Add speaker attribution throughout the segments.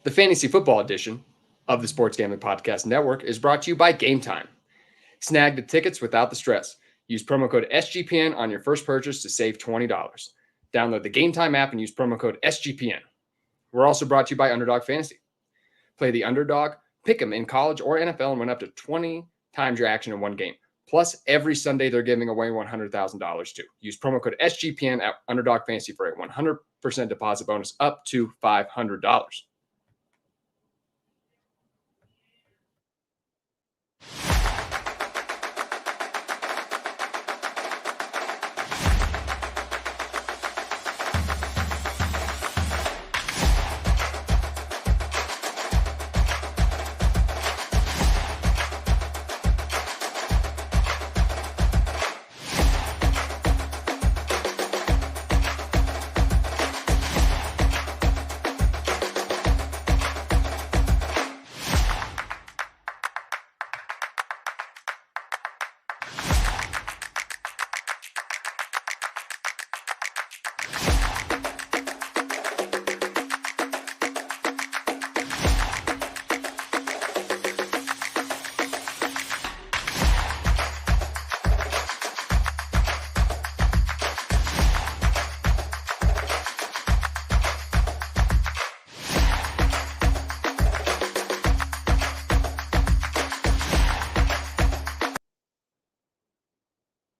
Speaker 1: The fantasy football edition of the Sports Gambling Podcast Network is brought to you by Game Time. Snag the tickets without the stress. Use promo code SGPN on your first purchase to save $20. Download the Game Time app and use promo code SGPN. We're also brought to you by Underdog Fantasy. Play the underdog, pick them in college or NFL, and win up to 20 times your action in one game. Plus, every Sunday, they're giving away $100,000 too. Use promo code SGPN at Underdog Fantasy for a 100% deposit bonus up to $500.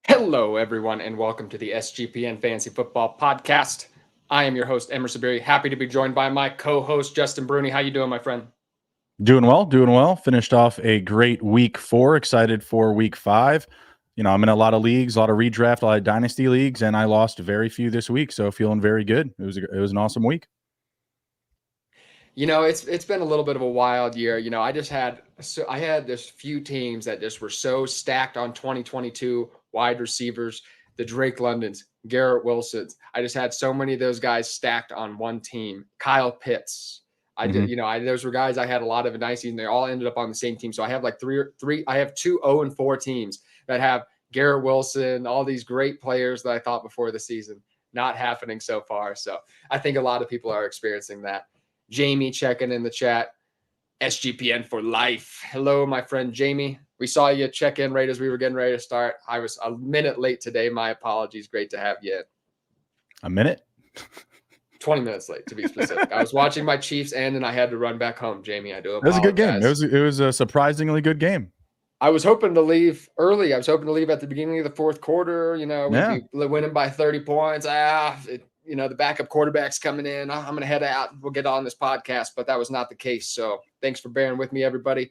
Speaker 1: Hello, everyone, and welcome to the SGPN Fantasy Football Podcast. I am your host, Emerson, Beery. Happy to be joined by my co-host, Justin Bruni. How you doing, my friend?
Speaker 2: Doing well. Finished off a great week 4. Excited for week 5. You know, I'm in a lot of leagues, a lot of redraft, a lot of dynasty leagues, and I lost very few this week, so feeling very good. It was an awesome week.
Speaker 1: You know, it's been a little bit of a wild year. You know, I had this few teams that just were so stacked on 2022 wide receivers, the Drake Londons, Garrett Wilsons. I just had so many of those guys stacked on one team. Kyle Pitts. Those were guys I had a lot of dynasty, and they all ended up on the same team. So I have like I have 2 0-4 teams that have Garrett Wilson, all these great players that I thought before the season. Not happening so far. So I think a lot of people are experiencing that. Jamie checking in the chat. SGPN for life. Hello, my friend Jamie. We saw you check in right as we were getting ready to start. I was a minute late today. My apologies. Great to have you.
Speaker 2: A minute?
Speaker 1: 20 minutes late, to be specific. I was watching my Chiefs end, and I had to run back home, Jamie. I do apologize.
Speaker 2: It was a good game. It was a surprisingly good game.
Speaker 1: I was hoping to leave early. I was hoping to leave at the beginning of the fourth quarter. You know, we'd be winning by 30 points. The backup quarterback's coming in. I'm going to head out. We'll get on this podcast, but that was not the case. So thanks for bearing with me, everybody.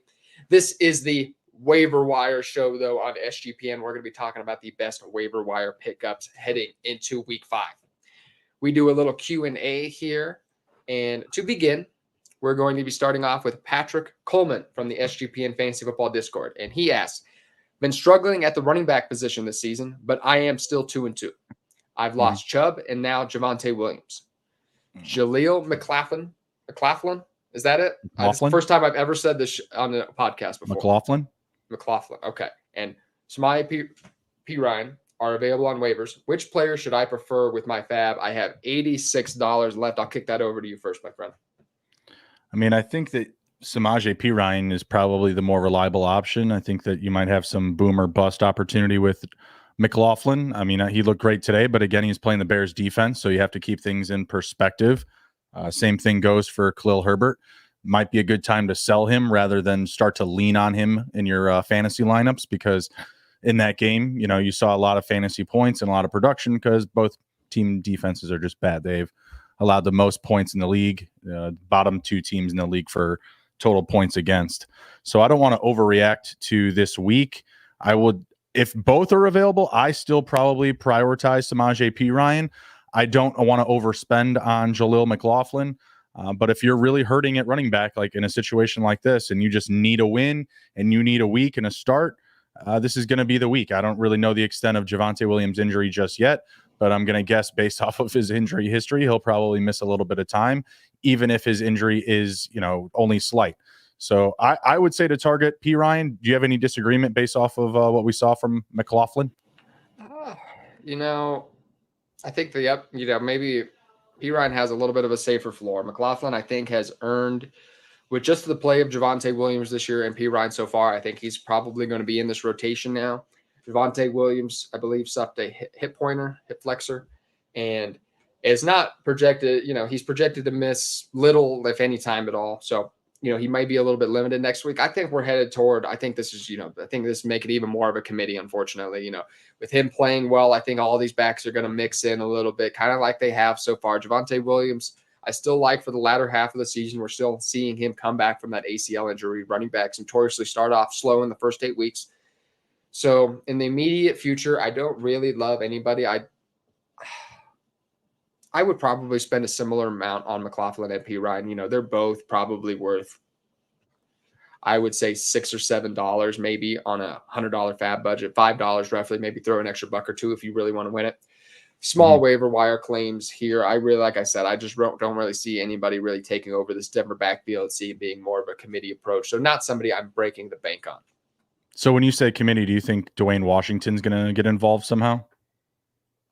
Speaker 1: This is the Waiver Wire show, though, on SGPN. We're going to be talking about the best waiver wire pickups heading into week 5. We do a little Q&A here. And to begin, we're going to be starting off with Patrick Coleman from the SGPN Fantasy Football Discord. And he asks, been struggling at the running back position this season, but I am still 2-2. I've lost Chubb and now Javonte Williams. Jaleel McLaughlin. Is that it? It's the first time I've ever said this on the podcast before.
Speaker 2: McLaughlin.
Speaker 1: Okay. And Samaya P. Ryan are available on waivers. Which player should I prefer with my fab? I have $86 left. I'll kick that over to you first, my friend.
Speaker 2: I mean, I think that Samaje P. Ryan is probably the more reliable option. I think that you might have some boom or bust opportunity with McLaughlin. I mean, he looked great today, but again, he's playing the Bears defense, so you have to keep things in perspective. Same thing goes for Khalil Herbert. Might be a good time to sell him rather than start to lean on him in your fantasy lineups, because in that game, you know, you saw a lot of fantasy points and a lot of production because both team defenses are just bad. They've allowed the most points in the league, bottom 2 teams in the league for total points against. So I don't want to overreact to this week. I would, if both are available, I still probably prioritize Samaje P. Ryan. I don't want to overspend on Jaleel McLaughlin. But if you're really hurting at running back, like in a situation like this, and you just need a win and you need a week and a start, this is going to be the week. I don't really know the extent of Javonte Williams' injury just yet, but I'm going to guess based off of his injury history, he'll probably miss a little bit of time, even if his injury is, you know, only slight. So I would say to target P. Ryan. Do you have any disagreement based off of what we saw from McLaughlin?
Speaker 1: I think maybe Perine has a little bit of a safer floor. McLaughlin, I think, has earned, with just the play of Javonte Williams this year and Perine so far, I think he's probably going to be in this rotation now. Javonte Williams, I believe, suffered a hip flexor, and is not projected, he's projected to miss little, if any time at all. So, he might be a little bit limited next week. I think we're headed toward, I think this is, I think this make it even more of a committee, unfortunately. With him playing well, I think all these backs are going to mix in a little bit, kind of like they have so far. Javonte Williams, I still like for the latter half of the season. We're still seeing him come back from that ACL injury. Running backs notoriously start off slow in the first 8 weeks. So in the immediate future, I don't really love anybody. I would probably spend a similar amount on McLaughlin and Perine. They're both probably worth, I would say, $6 or $7 maybe on a $100 fab budget, $5 roughly, maybe throw an extra buck or two if you really want to win it. Small waiver wire claims here. I really, like I said, I just don't really see anybody really taking over this Denver backfield, see it being more of a committee approach. So not somebody I'm breaking the bank on.
Speaker 2: So when you say committee, do you think Dwayne Washington's going to get involved somehow?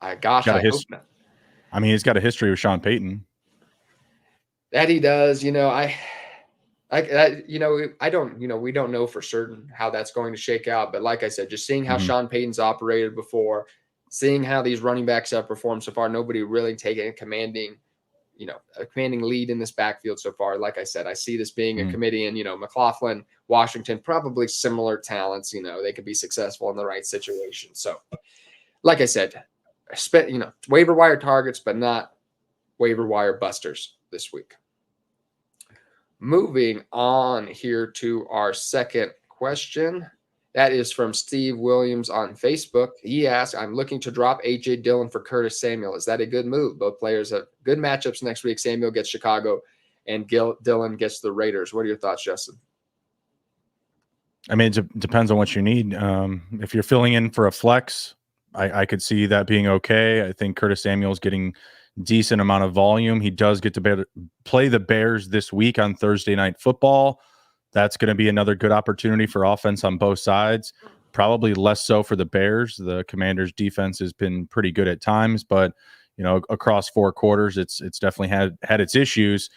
Speaker 1: I hope not.
Speaker 2: I mean, he's got a history with Sean Payton.
Speaker 1: That he does. We don't know for certain how that's going to shake out. But like I said, just seeing how Sean Payton's operated before, seeing how these running backs have performed so far, nobody really taking a commanding lead in this backfield so far. Like I said, I see this being a committee, and, McLaughlin, Washington, probably similar talents. They could be successful in the right situation. So like I said, waiver wire targets, but not waiver wire busters this week. Moving on here to our second question. That is from Steve Williams on Facebook. He asked, I'm looking to drop A.J. Dillon for Curtis Samuel. Is that a good move? Both players have good matchups next week. Samuel gets Chicago and Dillon gets the Raiders. What are your thoughts, Justin?
Speaker 2: I mean, it depends on what you need. If you're filling in for a flex, I could see that being okay. I think Curtis Samuel's getting decent amount of volume. He does get to play the Bears this week on Thursday Night Football. That's going to be another good opportunity for offense on both sides. Probably less so for the Bears. The Commanders' defense has been pretty good at times, but across 4 quarters, it's definitely had its issues.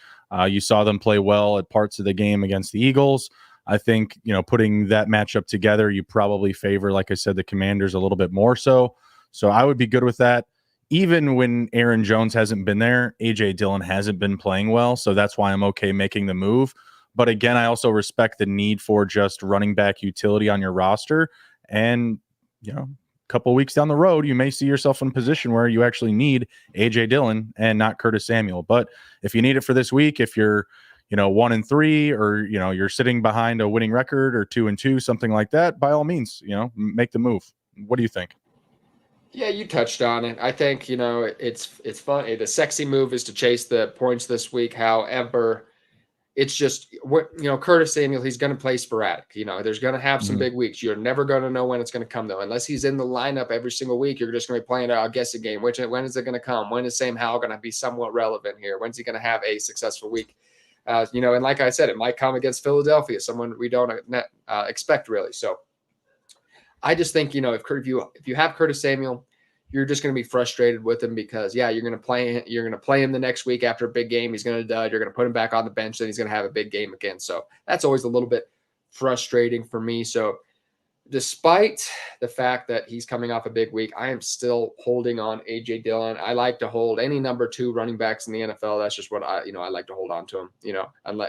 Speaker 2: You saw them play well at parts of the game against the Eagles. I think, putting that matchup together, you probably favor, like I said, the Commanders a little bit more so. So I would be good with that. Even when Aaron Jones hasn't been there, A.J. Dillon hasn't been playing well. So that's why I'm okay making the move. But again, I also respect the need for just running back utility on your roster. And, a couple of weeks down the road, you may see yourself in a position where you actually need A.J. Dillon and not Curtis Samuel. But if you need it for this week, if you're 1-3, or, you're sitting behind a winning record, or 2-2, something like that, by all means, make the move. What do you think?
Speaker 1: Yeah, you touched on it. I think, it's fun. The sexy move is to chase the points this week. However, it's just, Curtis Samuel, he's going to play sporadic. There's going to have some big weeks. You're never going to know when it's going to come, though. Unless he's in the lineup every single week, you're just going to be playing a guessing game. When is it going to come? When is Sam Howell going to be somewhat relevant here? When's he going to have a successful week? And like I said, it might come against Philadelphia, someone we don't expect really. So I just think, if you have Curtis Samuel, you're just going to be frustrated with him because, you're going to play him the next week after a big game. He's going to dud. You're going to put him back on the bench. Then he's going to have a big game again. So that's always a little bit frustrating for me. So despite the fact that he's coming off a big week, I am still holding on A.J. Dillon. I like to hold any number 2 running backs in the NFL. That's just what I like to hold on to him,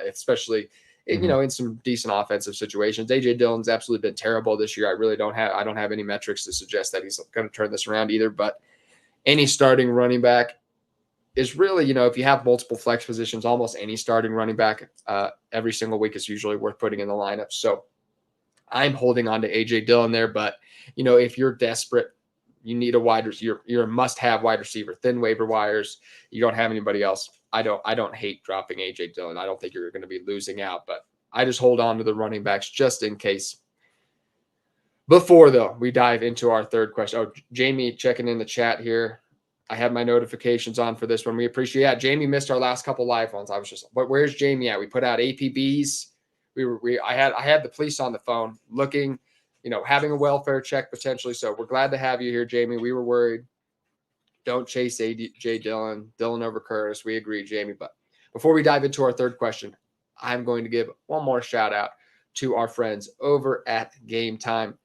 Speaker 1: especially, in some decent offensive situations. A.J. Dillon's absolutely been terrible this year. I don't have any metrics to suggest that he's going to turn this around either, but any starting running back is really, if you have multiple flex positions, almost any starting running back every single week is usually worth putting in the lineup. So I'm holding on to A.J. Dillon there, but, if you're desperate, you need a wide receiver, you're a must-have wide receiver, thin waiver wires, you don't have anybody else. I don't hate dropping A.J. Dillon. I don't think you're going to be losing out, but I just hold on to the running backs just in case. Before, though, we dive into our third question. Oh, Jamie checking in the chat here. I have my notifications on for this one. We appreciate it. Yeah, Jamie missed our last couple live ones. I was just, but where's Jamie at? We put out APBs. I had the police on the phone looking, having a welfare check potentially. So we're glad to have you here, Jamie. We were worried. Don't chase A.J. Dillon over Curtis. We agree, Jamie. But before we dive into our third question, I'm going to give one more shout out to our friends over at Game Time.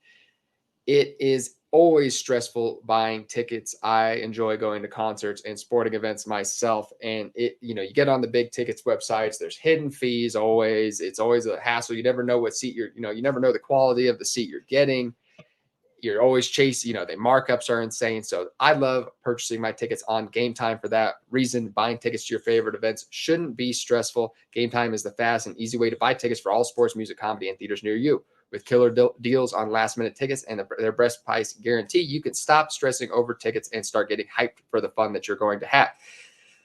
Speaker 1: It is always stressful buying tickets. I enjoy going to concerts and sporting events myself. And you get on the big tickets websites, there's hidden fees always. It's always a hassle. You never know what seat you never know the quality of the seat you're getting. You're always chasing, the markups are insane. So I love purchasing my tickets on Game Time for that reason. Buying tickets to your favorite events shouldn't be stressful. Game Time is the fast and easy way to buy tickets for all sports, music, comedy, and theaters near you. With killer deals on last-minute tickets and their best price guarantee, you can stop stressing over tickets and start getting hyped for the fun that you're going to have.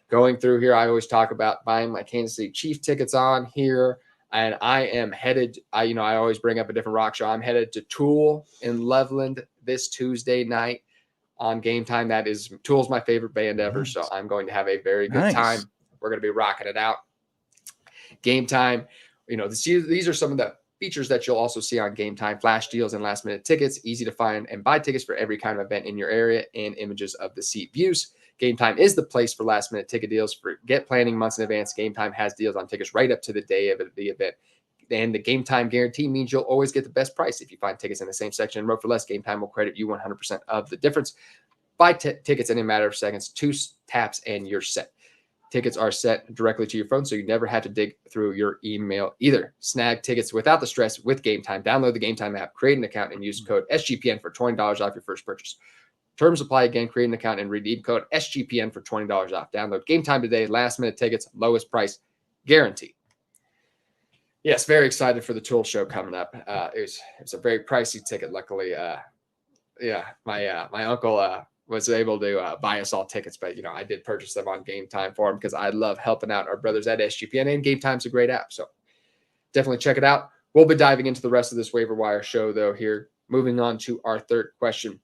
Speaker 1: Going through here, I always talk about buying my Kansas City Chiefs tickets on here. And I am headed, I always bring up a different rock show. I'm headed to Tool in Loveland this Tuesday night on Game Time. Tool's my favorite band ever, nice. So I'm going to have a very good time. We're going to be rocking it out. Game Time, these are some of the features that you'll also see on Game Time: flash deals and last-minute tickets, easy to find and buy tickets for every kind of event in your area, and images of the seat views. Game Time is the place for last-minute ticket deals. Forget planning months in advance. Game Time has deals on tickets right up to the day of the event. And the Game Time guarantee means you'll always get the best price. If you find tickets in the same section and row for less, Game Time will credit you 100% of the difference. Buy tickets in a matter of seconds, 2 taps, and you're set. Tickets are sent directly to your phone, so you never have to dig through your email either. Snag tickets without the stress with Game Time. Download the Game Time app, create an account, and use code SGPN for $20 off your first purchase. Terms apply. Again, create an account and redeem code SGPN for $20 off. Download Game Time today. Last-minute tickets, lowest price guarantee. Yes, very excited for the Tool show coming up. It's a very pricey ticket. Luckily, my uncle was able to buy us all tickets, but I did purchase them on Game Time for him because I love helping out our brothers at SGPN, and Game Time's a great app, so definitely check it out. We'll be diving into the rest of this waiver wire show, though. Here, moving on to our third question.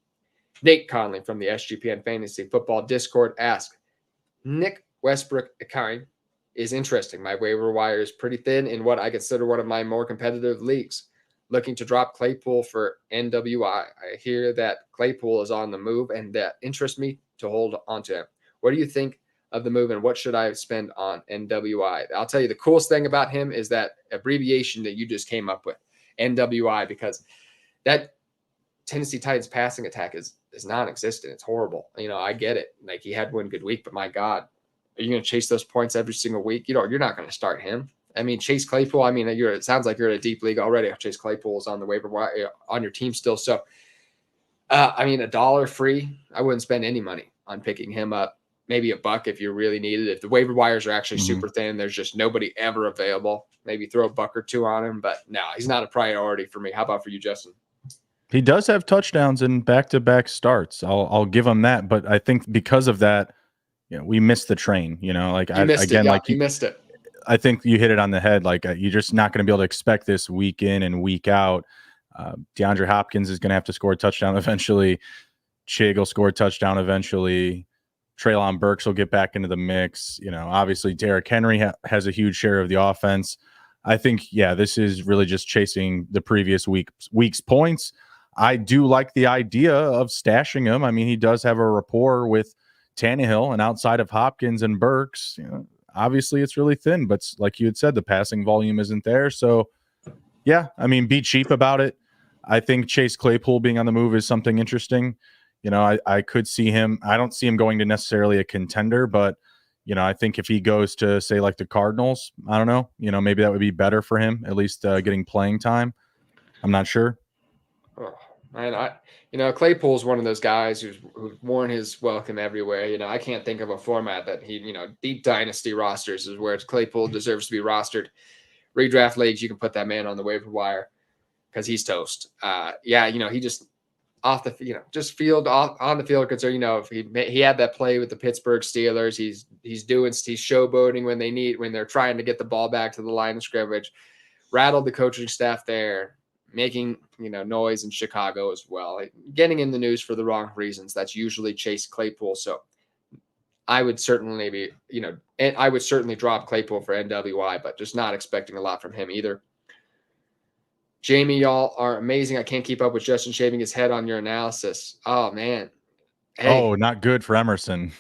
Speaker 1: Nate Conley from the SGPN Fantasy Football Discord asked, Nick Westbrook-Akine is interesting. My waiver wire is pretty thin in what I consider one of my more competitive leagues. Looking to drop Claypool for NWI. I hear that Claypool is on the move, and that interests me to hold on to him. What do you think of the move, and what should I spend on NWI? I'll tell you, the coolest thing about him is that abbreviation that you just came up with, NWI, because that Tennessee Titans passing attack is non-existent. It's horrible. I get it. Like, he had one good week, but my God, are you going to chase those points every single week? You're not going to start him. I mean, Chase Claypool. I mean, it sounds like you're in a deep league already. Chase Claypool is on the waiver wire on your team still. So, $1 free. I wouldn't spend any money on picking him up. Maybe $1 if you really need it. If the waiver wires are actually super thin, there's just nobody ever available. Maybe throw $1 or $2 on him. But no, he's not a priority for me. How about for you, Justin?
Speaker 2: He does have touchdowns in back-to-back starts. I'll give him that. But I think because of that, we missed the train. You missed it. I think you hit it on the head. Like, you're just not going to be able to expect this week in and week out. DeAndre Hopkins is going to have to score a touchdown eventually. Chig will score a touchdown eventually. Treylon Burks will get back into the mix. Obviously Derrick Henry has a huge share of the offense. I think, this is really just chasing the previous week's points. I do like the idea of stashing him. I mean, he does have a rapport with Tannehill, and outside of Hopkins and Burks, obviously it's really thin, but like you had said, the passing volume isn't there. So be cheap about it. I think Chase Claypool being on the move is something interesting. I could see him. I don't see him going to necessarily a contender, but I think if he goes to, say, like the Cardinals, I don't know, maybe that would be better for him, at least getting playing time. I'm not sure.
Speaker 1: Oh, man, Claypool's one of those guys who's worn his welcome everywhere. I can't think of a format that he, deep dynasty rosters is where Claypool deserves to be rostered. Redraft leagues, you can put that man on the waiver wire because he's toast. He just off the, just on the field concern. If he had that play with the Pittsburgh Steelers, he's showboating when they're trying to get the ball back to the line of scrimmage, rattled the coaching staff there, making noise in Chicago as well, getting in the news for the wrong reasons. That's usually Chase Claypool. So I would certainly drop Claypool for NWI, but just not expecting a lot from him either. Jamie, y'all are amazing. I can't keep up with Justin shaving his head on your analysis. Oh man, Hey,
Speaker 2: not good for Emerson.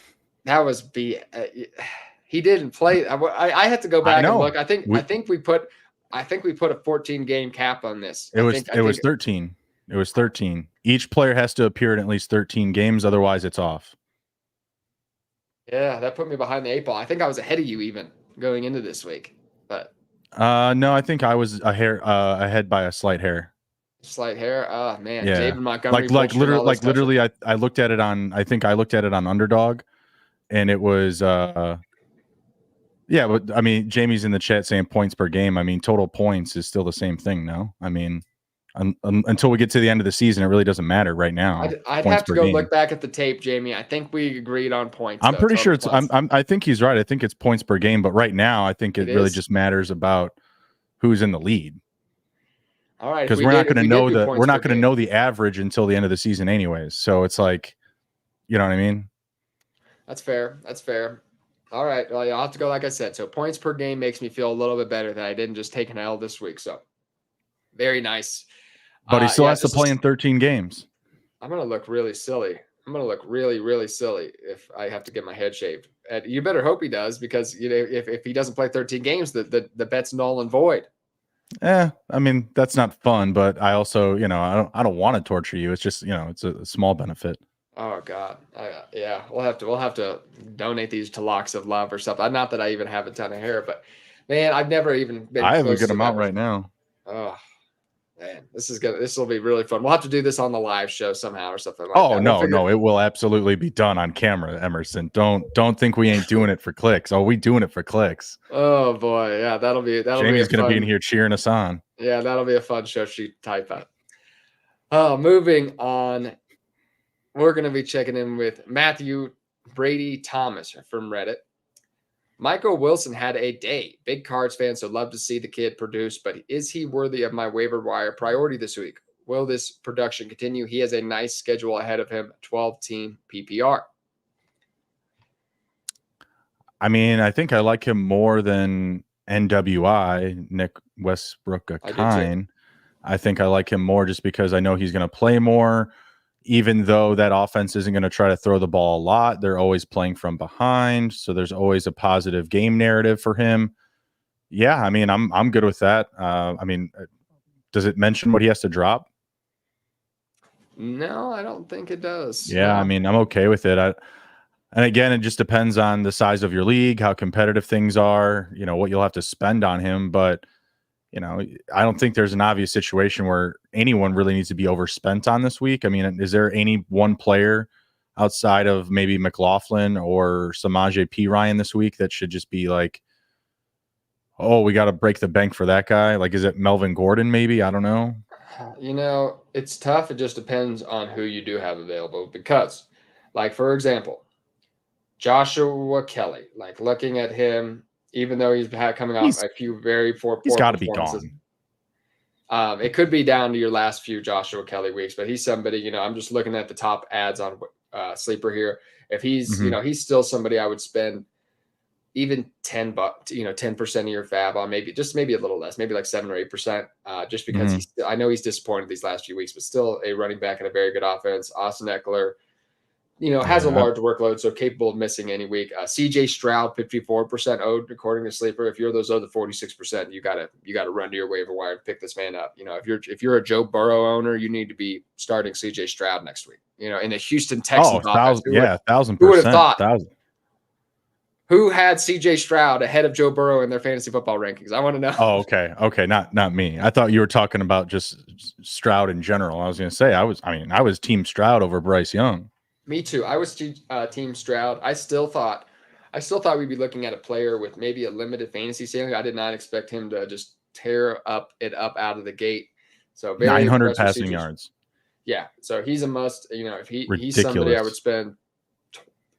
Speaker 1: that was he didn't play. I had to go back and look. I think we put a 14 game cap on this.
Speaker 2: It was 13. It was 13. Each player has to appear in at least 13 games, otherwise it's off.
Speaker 1: Yeah, that put me behind the 8 ball. I think I was ahead of you even going into this week, but
Speaker 2: no, I think I was ahead by a slight hair.
Speaker 1: Slight hair. Oh man,
Speaker 2: yeah.
Speaker 1: David Montgomery.
Speaker 2: Literally, I looked at it on. I think I looked at it on Underdog, and it was yeah. But I mean, Jamie's in the chat saying points per game. I mean, total points is still the same thing. No, I mean, until we get to the end of the season, it really doesn't matter right now.
Speaker 1: I'd have to go look back at the tape, Jamie. I think we agreed on points.
Speaker 2: I'm pretty sure it's. I think he's right. I think it's points per game. But right now, I think it really just matters about who's in the lead.
Speaker 1: All right,
Speaker 2: because we're not going to know the average until the end of the season, anyways. So it's like, you know what I mean?
Speaker 1: That's fair. That's fair. All right. Well, I'll have to go like I said. So points per game makes me feel a little bit better that I didn't just take an L this week. So very nice.
Speaker 2: But he still has to play in 13 games.
Speaker 1: I'm going to look really silly. I'm going to look really, really silly if I have to get my head shaved. And you better hope he does, because if he doesn't play 13 games, the bet's null and void.
Speaker 2: I mean, that's not fun, but I also, I don't want to torture you. It's just, it's a small benefit.
Speaker 1: Oh God. Yeah. We'll have to donate these to Locks of Love or something. Not that I even have a ton of hair, but man, I've never even been.
Speaker 2: I have a good amount right now.
Speaker 1: Oh man, this will be really fun. We'll have to do this on the live show somehow or something like that.
Speaker 2: Oh no, it will absolutely be done on camera, Emerson. Don't think we ain't doing it for clicks. Oh, we doing it for clicks.
Speaker 1: Oh boy, yeah, that'll be.
Speaker 2: Jamie's gonna be in here cheering us on.
Speaker 1: Yeah, that'll be a fun show sheet type up. Moving on, we're gonna be checking in with Matthew Brady Thomas from Reddit. Michael Wilson had a day. Big Cards fan, so love to see the kid produce, but is he worthy of my waiver wire priority this week? Will this production continue? He has a nice schedule ahead of him, 12-team PPR.
Speaker 2: I mean, I think I like him more than NWI, Nick Westbrook-Akine. I think I like him more just because I know he's going to play more. Even though that offense isn't going to try to throw the ball a lot, they're always playing from behind. So there's always a positive game narrative for him. Yeah, I mean, I'm good with that. I mean, does it mention what he has to drop?
Speaker 1: No, I don't think it does.
Speaker 2: Yeah, I mean, I'm okay with it. And again, it just depends on the size of your league, how competitive things are, what you'll have to spend on him. But I don't think there's an obvious situation where anyone really needs to be overspent on this week. I mean, is there any one player outside of maybe McLaughlin or Samaje Perine this week that should just be like, oh, we got to break the bank for that guy? Like, is it Melvin Gordon maybe? I don't know.
Speaker 1: It's tough. It just depends on who you do have available because, like, for example, Joshua Kelly, like looking at him, even though he's coming off a few very poor
Speaker 2: he's got to be gone.
Speaker 1: It could be down to your last few Joshua Kelly weeks, but he's somebody, I'm just looking at the top ads on Sleeper here. If he's, he's still somebody I would spend even $10, 10% of your fab on, maybe a little less, maybe like 7 or 8%, just because I know he's disappointed these last few weeks, but still a running back and a very good offense. Austin Eckler, has a large workload, so capable of missing any week. CJ Stroud, 54% owed according to Sleeper. If you're those other 46%, you gotta run to your waiver wire and pick this man up. If you're a Joe Burrow owner, you need to be starting CJ Stroud next week. In the Houston Texans offense.
Speaker 2: 1,000%.
Speaker 1: Who would have thought? Who had CJ Stroud ahead of Joe Burrow in their fantasy football rankings? I want to know.
Speaker 2: Oh, okay, not me. I thought you were talking about just Stroud in general. I was going to say I was Team Stroud over Bryce Young.
Speaker 1: Me too. I was Team Stroud. I still thought we'd be looking at a player with maybe a limited fantasy ceiling. I did not expect him to just tear it up out of the gate. So
Speaker 2: 900 passing yards.
Speaker 1: Yeah. So he's a must. If he's somebody I would spend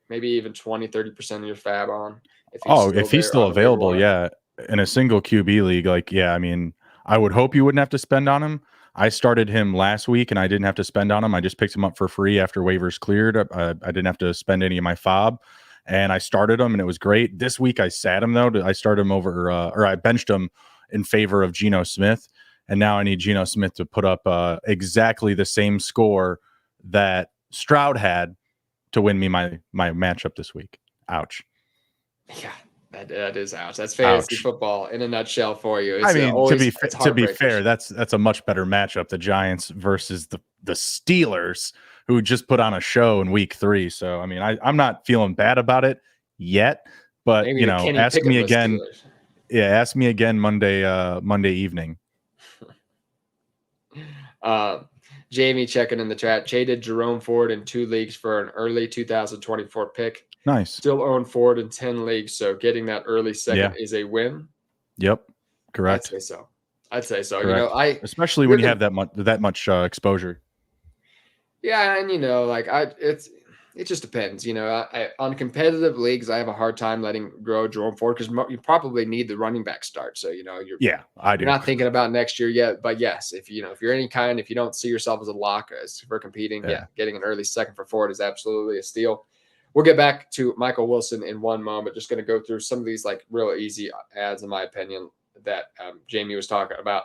Speaker 1: maybe even 20-30% of your fab on.
Speaker 2: If he's still available, yeah. In a single QB league, I mean, I would hope you wouldn't have to spend on him. I started him last week and I didn't have to spend on him. I just picked him up for free after waivers cleared. I didn't have to spend any of my fob and I started him and it was great. This week I sat him though. I started him or I benched him in favor of Geno Smith. And now I need Geno Smith to put up exactly the same score that Stroud had to win me my matchup this week. Ouch.
Speaker 1: Yeah, that is ouch. That's fantasy football in a nutshell for you. It's,
Speaker 2: I mean, to be fair, that's a much better matchup. The Giants versus the Steelers, who just put on a show in week 3. So I mean, I'm not feeling bad about it yet, but maybe, ask me again. Steelers. Yeah, ask me again Monday evening.
Speaker 1: Jamie checking in the chat. Traded Jerome Ford in 2 leagues for an early 2024 pick.
Speaker 2: Nice.
Speaker 1: Still own Ford in 10 leagues, so getting that early second is a win.
Speaker 2: Yep, correct.
Speaker 1: I'd say so.
Speaker 2: Correct. Especially when you have that much exposure.
Speaker 1: Yeah, and it just depends. On competitive leagues, I have a hard time letting grow Jerome Ford because you probably need the running back start. So
Speaker 2: I do.
Speaker 1: You're not thinking about next year yet, but yes, if you're if you don't see yourself as a lock as for competing, getting an early second for Ford is absolutely a steal. We'll get back to Michael Wilson in one moment. Just going to go through some of these real easy ads, in my opinion, that Jamie was talking about.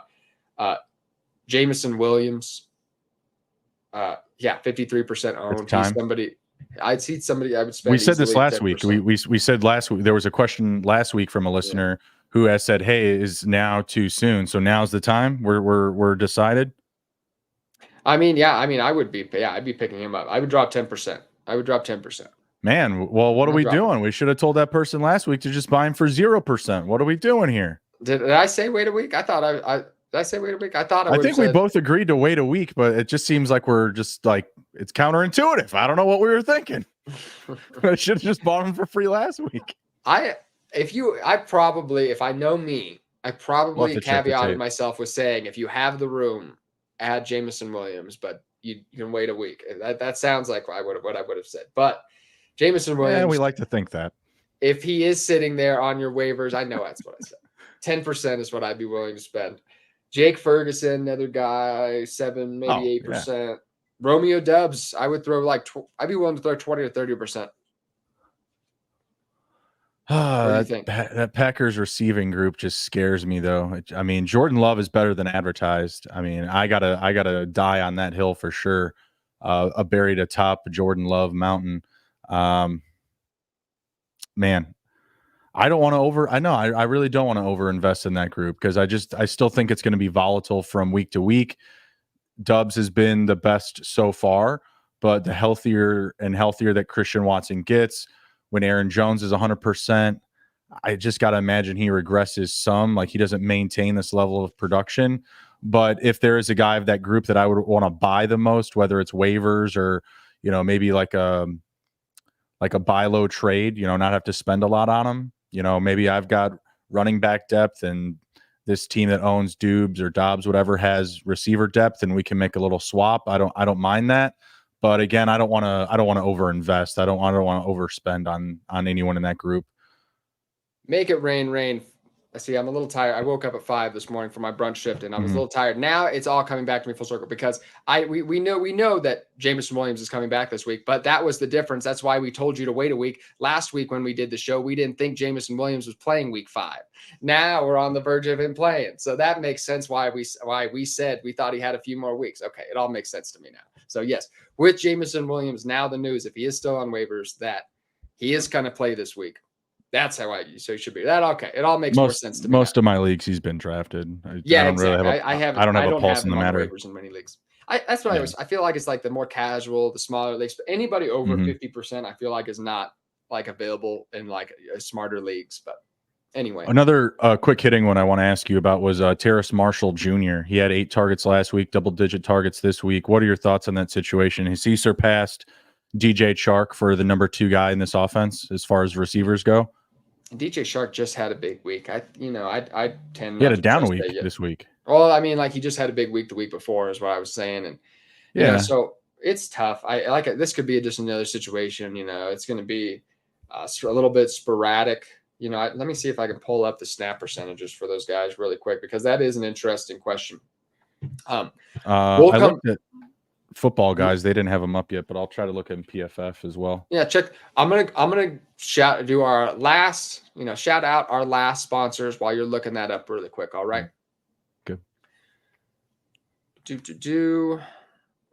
Speaker 1: Jameson Williams, 53% owned. He's somebody. I'd see somebody I would spend.
Speaker 2: We said this last 10%. Week. We said last week there was a question last week from a listener who has said, "Hey, is now too soon? So now's the time. We're decided."
Speaker 1: I mean, I would be. Yeah, I'd be picking him up. I would drop 10%.
Speaker 2: Man, well, what are we doing? We should have told that person last week to just buy him for 0%. What are we doing here?
Speaker 1: Did I say wait a week? I thought did I say wait a week? I thought
Speaker 2: I think we both agreed to wait a week, but it just seems like we're just it's counterintuitive. I don't know what we were thinking. I should have just bought him for free last week.
Speaker 1: If I know me, I probably caveated myself with saying if you have the room, add Jameson Williams, but you can wait a week. That sounds like what I would have said. But Jameson Williams.
Speaker 2: Yeah, we like to think that.
Speaker 1: If he is sitting there on your waivers, I know that's what I said. 10% is what I'd be willing to spend. Jake Ferguson, another guy, 7, maybe 8%. Yeah. Romeo Dubs, I would throw I'd be willing to throw 20 or 30%.
Speaker 2: What do you think? That Packers receiving group just scares me, though. I mean, Jordan Love is better than advertised. I mean, I gotta die on that hill for sure. A buried atop Jordan Love mountain. Man, I don't want to I really don't want to overinvest in that group because I still think it's going to be volatile from week to week. Dubs has been the best so far, but the healthier that Christian Watson gets, when Aaron Jones is 100%, I just got to imagine he regresses some, he doesn't maintain this level of production. But if there is a guy of that group that I would want to buy the most, whether it's waivers or, maybe like a buy low trade, not have to spend a lot on him. Maybe I've got running back depth and this team that owns Dubs or Dobbs, whatever, has receiver depth and we can make a little swap. I don't mind that. But again, I don't want to overinvest. I don't want to overspend on anyone in that group.
Speaker 1: Make it rain. See, I'm a little tired. I woke up at 5 this morning for my brunch shift, and I was a little tired. Now it's all coming back to me full circle because we know that Jameson Williams is coming back this week, but that was the difference. That's why we told you to wait a week. Last week when we did the show, we didn't think Jameson Williams was playing week 5. Now we're on the verge of him playing, so that makes sense. Why we said we thought he had a few more weeks. Okay, it all makes sense to me now. So yes, with Jameson Williams, now the news, if he is still on waivers, that he is going to play this week. That's how he should be. That okay. It all makes more sense to me.
Speaker 2: Most of my leagues, he's been drafted. I don't really have a pulse in the matter.
Speaker 1: In many leagues. That's what I feel like it's the more casual, the smaller leagues. But anybody over 50%, I feel like is not available in smarter leagues. But anyway,
Speaker 2: another quick hitting one I want to ask you about was Terrace Marshall Jr. He had 8 targets last week, double-digit targets this week. What are your thoughts on that situation? Has he surpassed DJ Chark for the number 2 guy in this offense as far as receivers go?
Speaker 1: DJ Chark just had a big week. I tend.
Speaker 2: He had a down week this week.
Speaker 1: Well, I mean, he just had a big week the week before, is what I was saying, and so it's tough. I this could be just another situation. It's going to be a little bit sporadic. Let me see if I can pull up the snap percentages for those guys really quick because that is an interesting question.
Speaker 2: I looked at Football Guys. They didn't have them up yet, but I'll try to look at PFF as well.
Speaker 1: Yeah, check. I'm gonna shout out our last sponsors while you're looking that up really quick. All right.
Speaker 2: Good.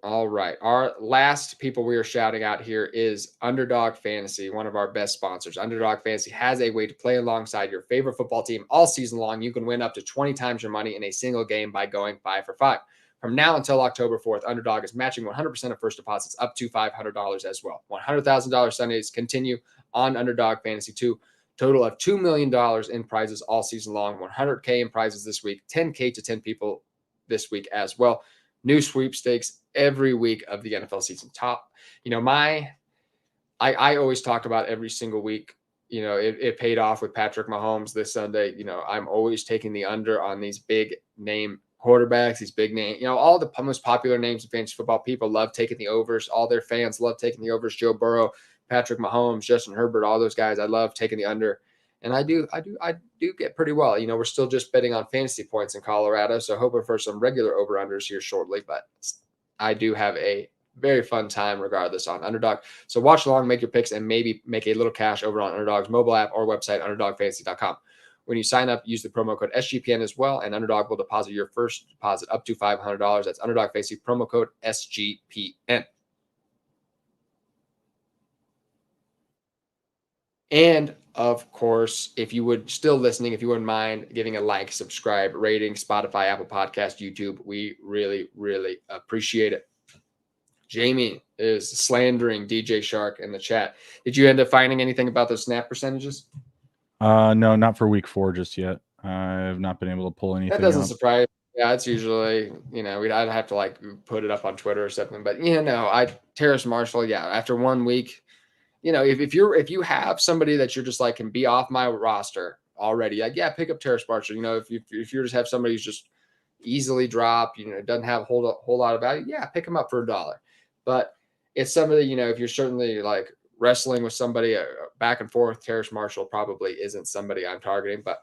Speaker 1: All right. Our last people we are shouting out here is Underdog Fantasy, one of our best sponsors. Underdog Fantasy has a way to play alongside your favorite football team all season long. You can win up to 20 times your money in a single game by going 5 for 5. From now until October 4th, Underdog is matching 100% of first deposits up to $500 as well. $100,000 Sundays continue on Underdog Fantasy 2. Total of $2 million in prizes all season long, $100K in prizes this week, $10K to 10 people this week as well. New sweepstakes every week of the NFL season. I always talk about every single week. It paid off with Patrick Mahomes this Sunday. I'm always taking the under on these big name quarterbacks, these big name, all the most popular names in fantasy football. People love taking the overs. All their fans love taking the overs. Joe Burrow, Patrick Mahomes, Justin Herbert, all those guys. I love taking the under. And I do get pretty well. We're still just betting on fantasy points in Colorado, so hoping for some regular over-unders here shortly. But I do have a very fun time regardless on Underdog. So watch along, make your picks, and maybe make a little cash over on Underdog's mobile app or website, underdogfantasy.com. When you sign up, use the promo code SGPN as well, and Underdog will deposit your first deposit up to $500. That's Underdog Fantasy, promo code SGPN. And of course, if you would still listening, if you wouldn't mind giving a like, subscribe, rating, Spotify, Apple Podcast, YouTube, we really, really appreciate it. Jamie is slandering DJ Shark in the chat. Did you end up finding anything about those snap percentages?
Speaker 2: No, not for week 4 just yet. I've not been able to pull anything.
Speaker 1: That doesn't surprise me. Yeah, it's usually, I'd have to put it up on Twitter or something. But Terrace Marshall, after 1 week. If you have somebody that you're just can be off my roster already, pick up Terrace Marshall. If you just have somebody who's just easily dropped, doesn't have a whole lot of value, pick him up for $1. But it's somebody, if you're certainly wrestling with somebody back and forth, Terrace Marshall probably isn't somebody I'm targeting. But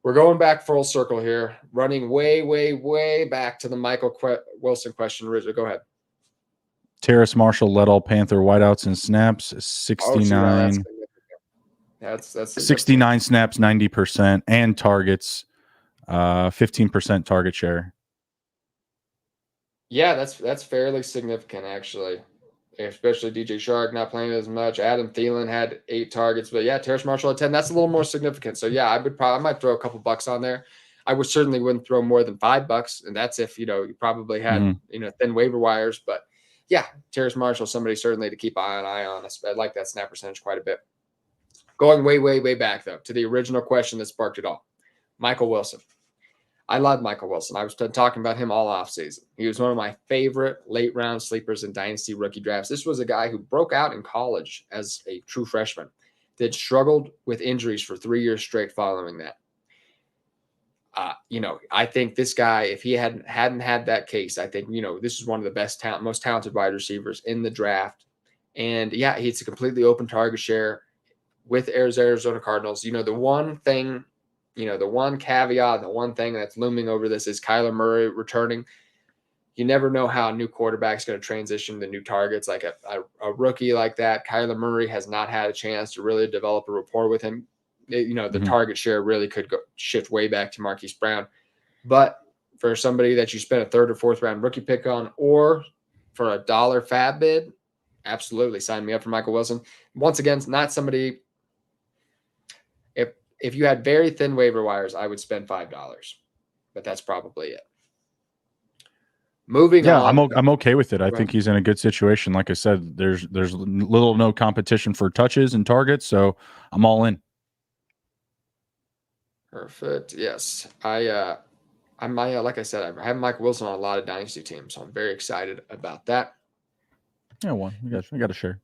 Speaker 1: we're going back full circle here, running way, way, way back to the Michael Wilson question. Rizzo, go ahead.
Speaker 2: Terrace Marshall led all Panther wideouts in snaps, 69.
Speaker 1: That's
Speaker 2: 69 snaps, 90%, and targets, 15% target share.
Speaker 1: Yeah, that's fairly significant actually. Especially DJ Shark not playing as much. Adam Thielen had 8 targets, but Terrace Marshall had 10. That's a little more significant. So I might throw a couple bucks on there. I wouldn't throw more than $5, and that's if you probably had thin waiver wires, but. Yeah, Terrace Marshall, somebody certainly to keep an eye on. I like that snap percentage quite a bit. Going way, way, way back, though, to the original question that sparked it all. Michael Wilson. I love Michael Wilson. I was talking about him all offseason. He was one of my favorite late-round sleepers in Dynasty rookie drafts. This was a guy who broke out in college as a true freshman that struggled with injuries for 3 years straight following that. I think this guy, if he hadn't had that case, I think, this is one of the best most talented wide receivers in the draft. And he's a completely open target share with Arizona Cardinals. The one thing, the one caveat, the one thing that's looming over this is Kyler Murray returning. You never know how a new quarterback is going to transition to new targets. Like a rookie like that, Kyler Murray has not had a chance to really develop a rapport with him. The target share really could shift way back to Marquise Brown. But for somebody that you spent a 3rd or 4th round rookie pick on, or for a $1 fab bid, absolutely sign me up for Michael Wilson. Once again, it's not somebody. If you had very thin waiver wires, I would spend $5, but that's probably it. Moving on.
Speaker 2: I'm okay with it. I think he's in a good situation. Like I said, there's little no competition for touches and targets, so I'm all in.
Speaker 1: Perfect. Yes. Like I said, I have Michael Wilson on a lot of dynasty teams, so I'm very excited about that.
Speaker 2: Yeah, I got to share.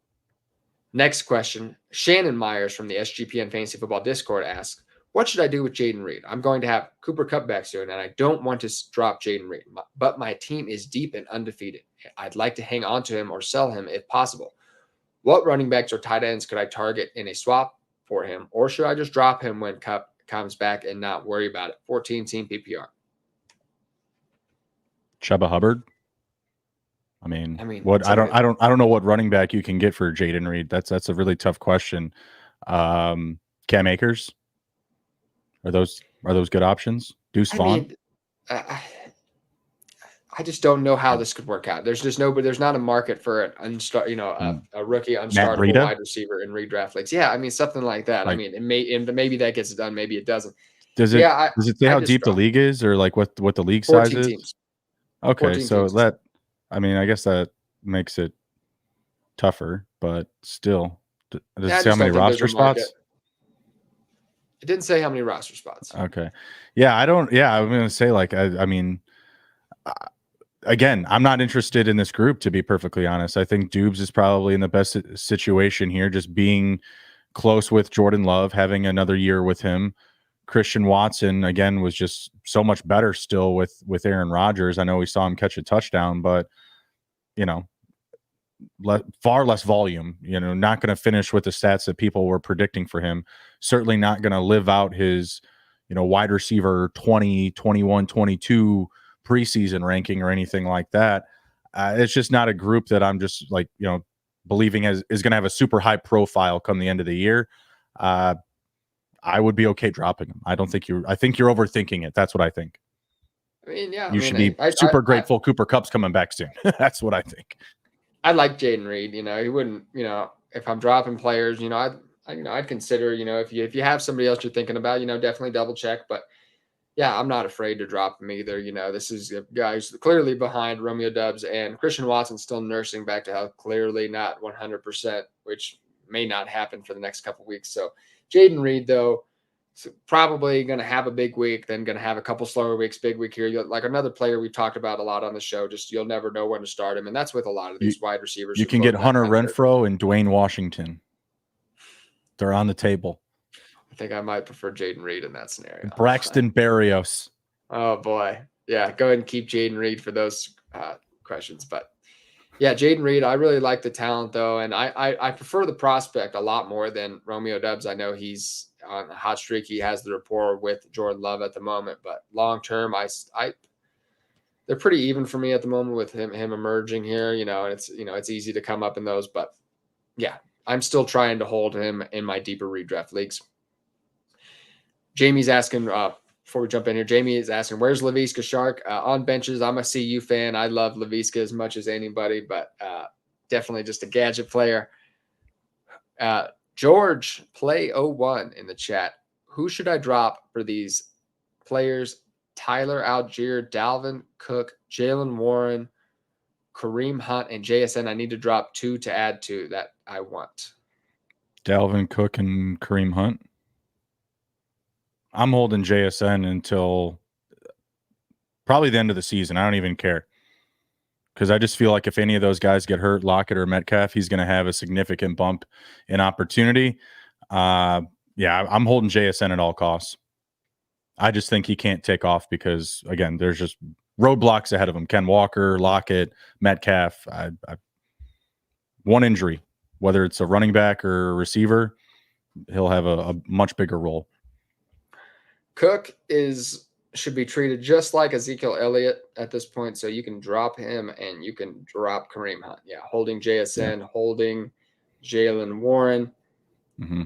Speaker 1: Next question. Shannon Myers from the SGPN Fantasy Football Discord asks, what should I do with Jaden Reed? I'm going to have Cooper Kupp back soon, and I don't want to drop Jaden Reed, but my team is deep and undefeated. I'd like to hang on to him or sell him if possible. What running backs or tight ends could I target in a swap for him, or should I just drop him when Kupp comes back and not worry about it? 14-team PPR.
Speaker 2: Chuba Hubbard. I mean, what I don't know what running back you can get for Jaden Reed. That's a really tough question. Cam Akers. Are those good options? Deuce Vaughn.
Speaker 1: I just don't know how this could work out. There's not a market for a rookie unstartable wide receiver in redraft leagues. Yeah, I mean something like that. I mean, maybe that gets it done, maybe it doesn't.
Speaker 2: Does it say how deep the league is, or like what the league size is?
Speaker 1: Teams.
Speaker 2: Okay, so I mean, I guess that makes it tougher, but still, does it say how many roster spots?
Speaker 1: It didn't say how many roster spots.
Speaker 2: Okay, yeah, I'm gonna say I mean. Again, I'm not interested in this group, to be perfectly honest. I think Dubes is probably in the best situation here, just being close with Jordan Love, having another year with him. Christian Watson, again, was just so much better still with Aaron Rodgers. I know we saw him catch a touchdown, but, far less volume, not going to finish with the stats that people were predicting for him. Certainly not going to live out his, wide receiver 20, 21, 22 preseason ranking or anything like that. It's just not a group that I'm just believing is going to have a super high profile come the end of the year. I would be okay dropping him. I think you're overthinking it. That's what I think.
Speaker 1: I mean, yeah,
Speaker 2: you should be super grateful Cooper Kupp's coming back soon. That's what I think.
Speaker 1: I like Jaden Reed. He wouldn't, if I'm dropping players, I'd consider, if you have somebody else you're thinking about, definitely double check. But yeah, I'm not afraid to drop him either. This is a guy who's clearly behind Romeo Doubs, and Christian Watson still nursing back to health, clearly not 100%, which may not happen for the next couple of weeks. So Jaden Reed, though, is probably going to have a big week, then going to have a couple slower weeks, big week here. Like another player we've talked about a lot on the show, just you'll never know when to start him. And that's with a lot of these wide receivers.
Speaker 2: You can get Hunter Renfrow and Dwayne Washington. They're on the table.
Speaker 1: I think I might prefer Jaden Reed in that scenario.
Speaker 2: Braxton Berrios.
Speaker 1: Oh, boy. Yeah, go ahead and keep Jaden Reed for those questions. But, yeah, Jaden Reed, I really like the talent, though, and I prefer the prospect a lot more than Romeo Doubs. I know he's on a hot streak. He has the rapport with Jordan Love at the moment. But long-term, they're pretty even for me at the moment with him emerging here. And it's easy to come up in those. But, yeah, I'm still trying to hold him in my deeper redraft leagues. Jamie's asking, before we jump in here, Jamie is asking, where's Laviska Shark? On benches, I'm a CU fan. I love Laviska as much as anybody, but definitely just a gadget player. George, play 01 in the chat. Who should I drop for these players? Tyler Algier, Dalvin Cook, Jalen Warren, Kareem Hunt, and JSN. I need to drop 2 to add to that I want.
Speaker 2: Dalvin Cook and Kareem Hunt. I'm holding JSN until probably the end of the season. I don't even care, because I just feel like if any of those guys get hurt, Lockett or Metcalf, he's going to have a significant bump in opportunity. I'm holding JSN at all costs. I just think he can't take off because, again, there's just roadblocks ahead of him. Ken Walker, Lockett, Metcalf. One injury, whether it's a running back or a receiver, he'll have a much bigger role.
Speaker 1: Cook should be treated just like Ezekiel Elliott at this point, so you can drop him and you can drop Kareem Hunt. Yeah, holding JSN, holding Jalen Warren.
Speaker 2: Mm-hmm.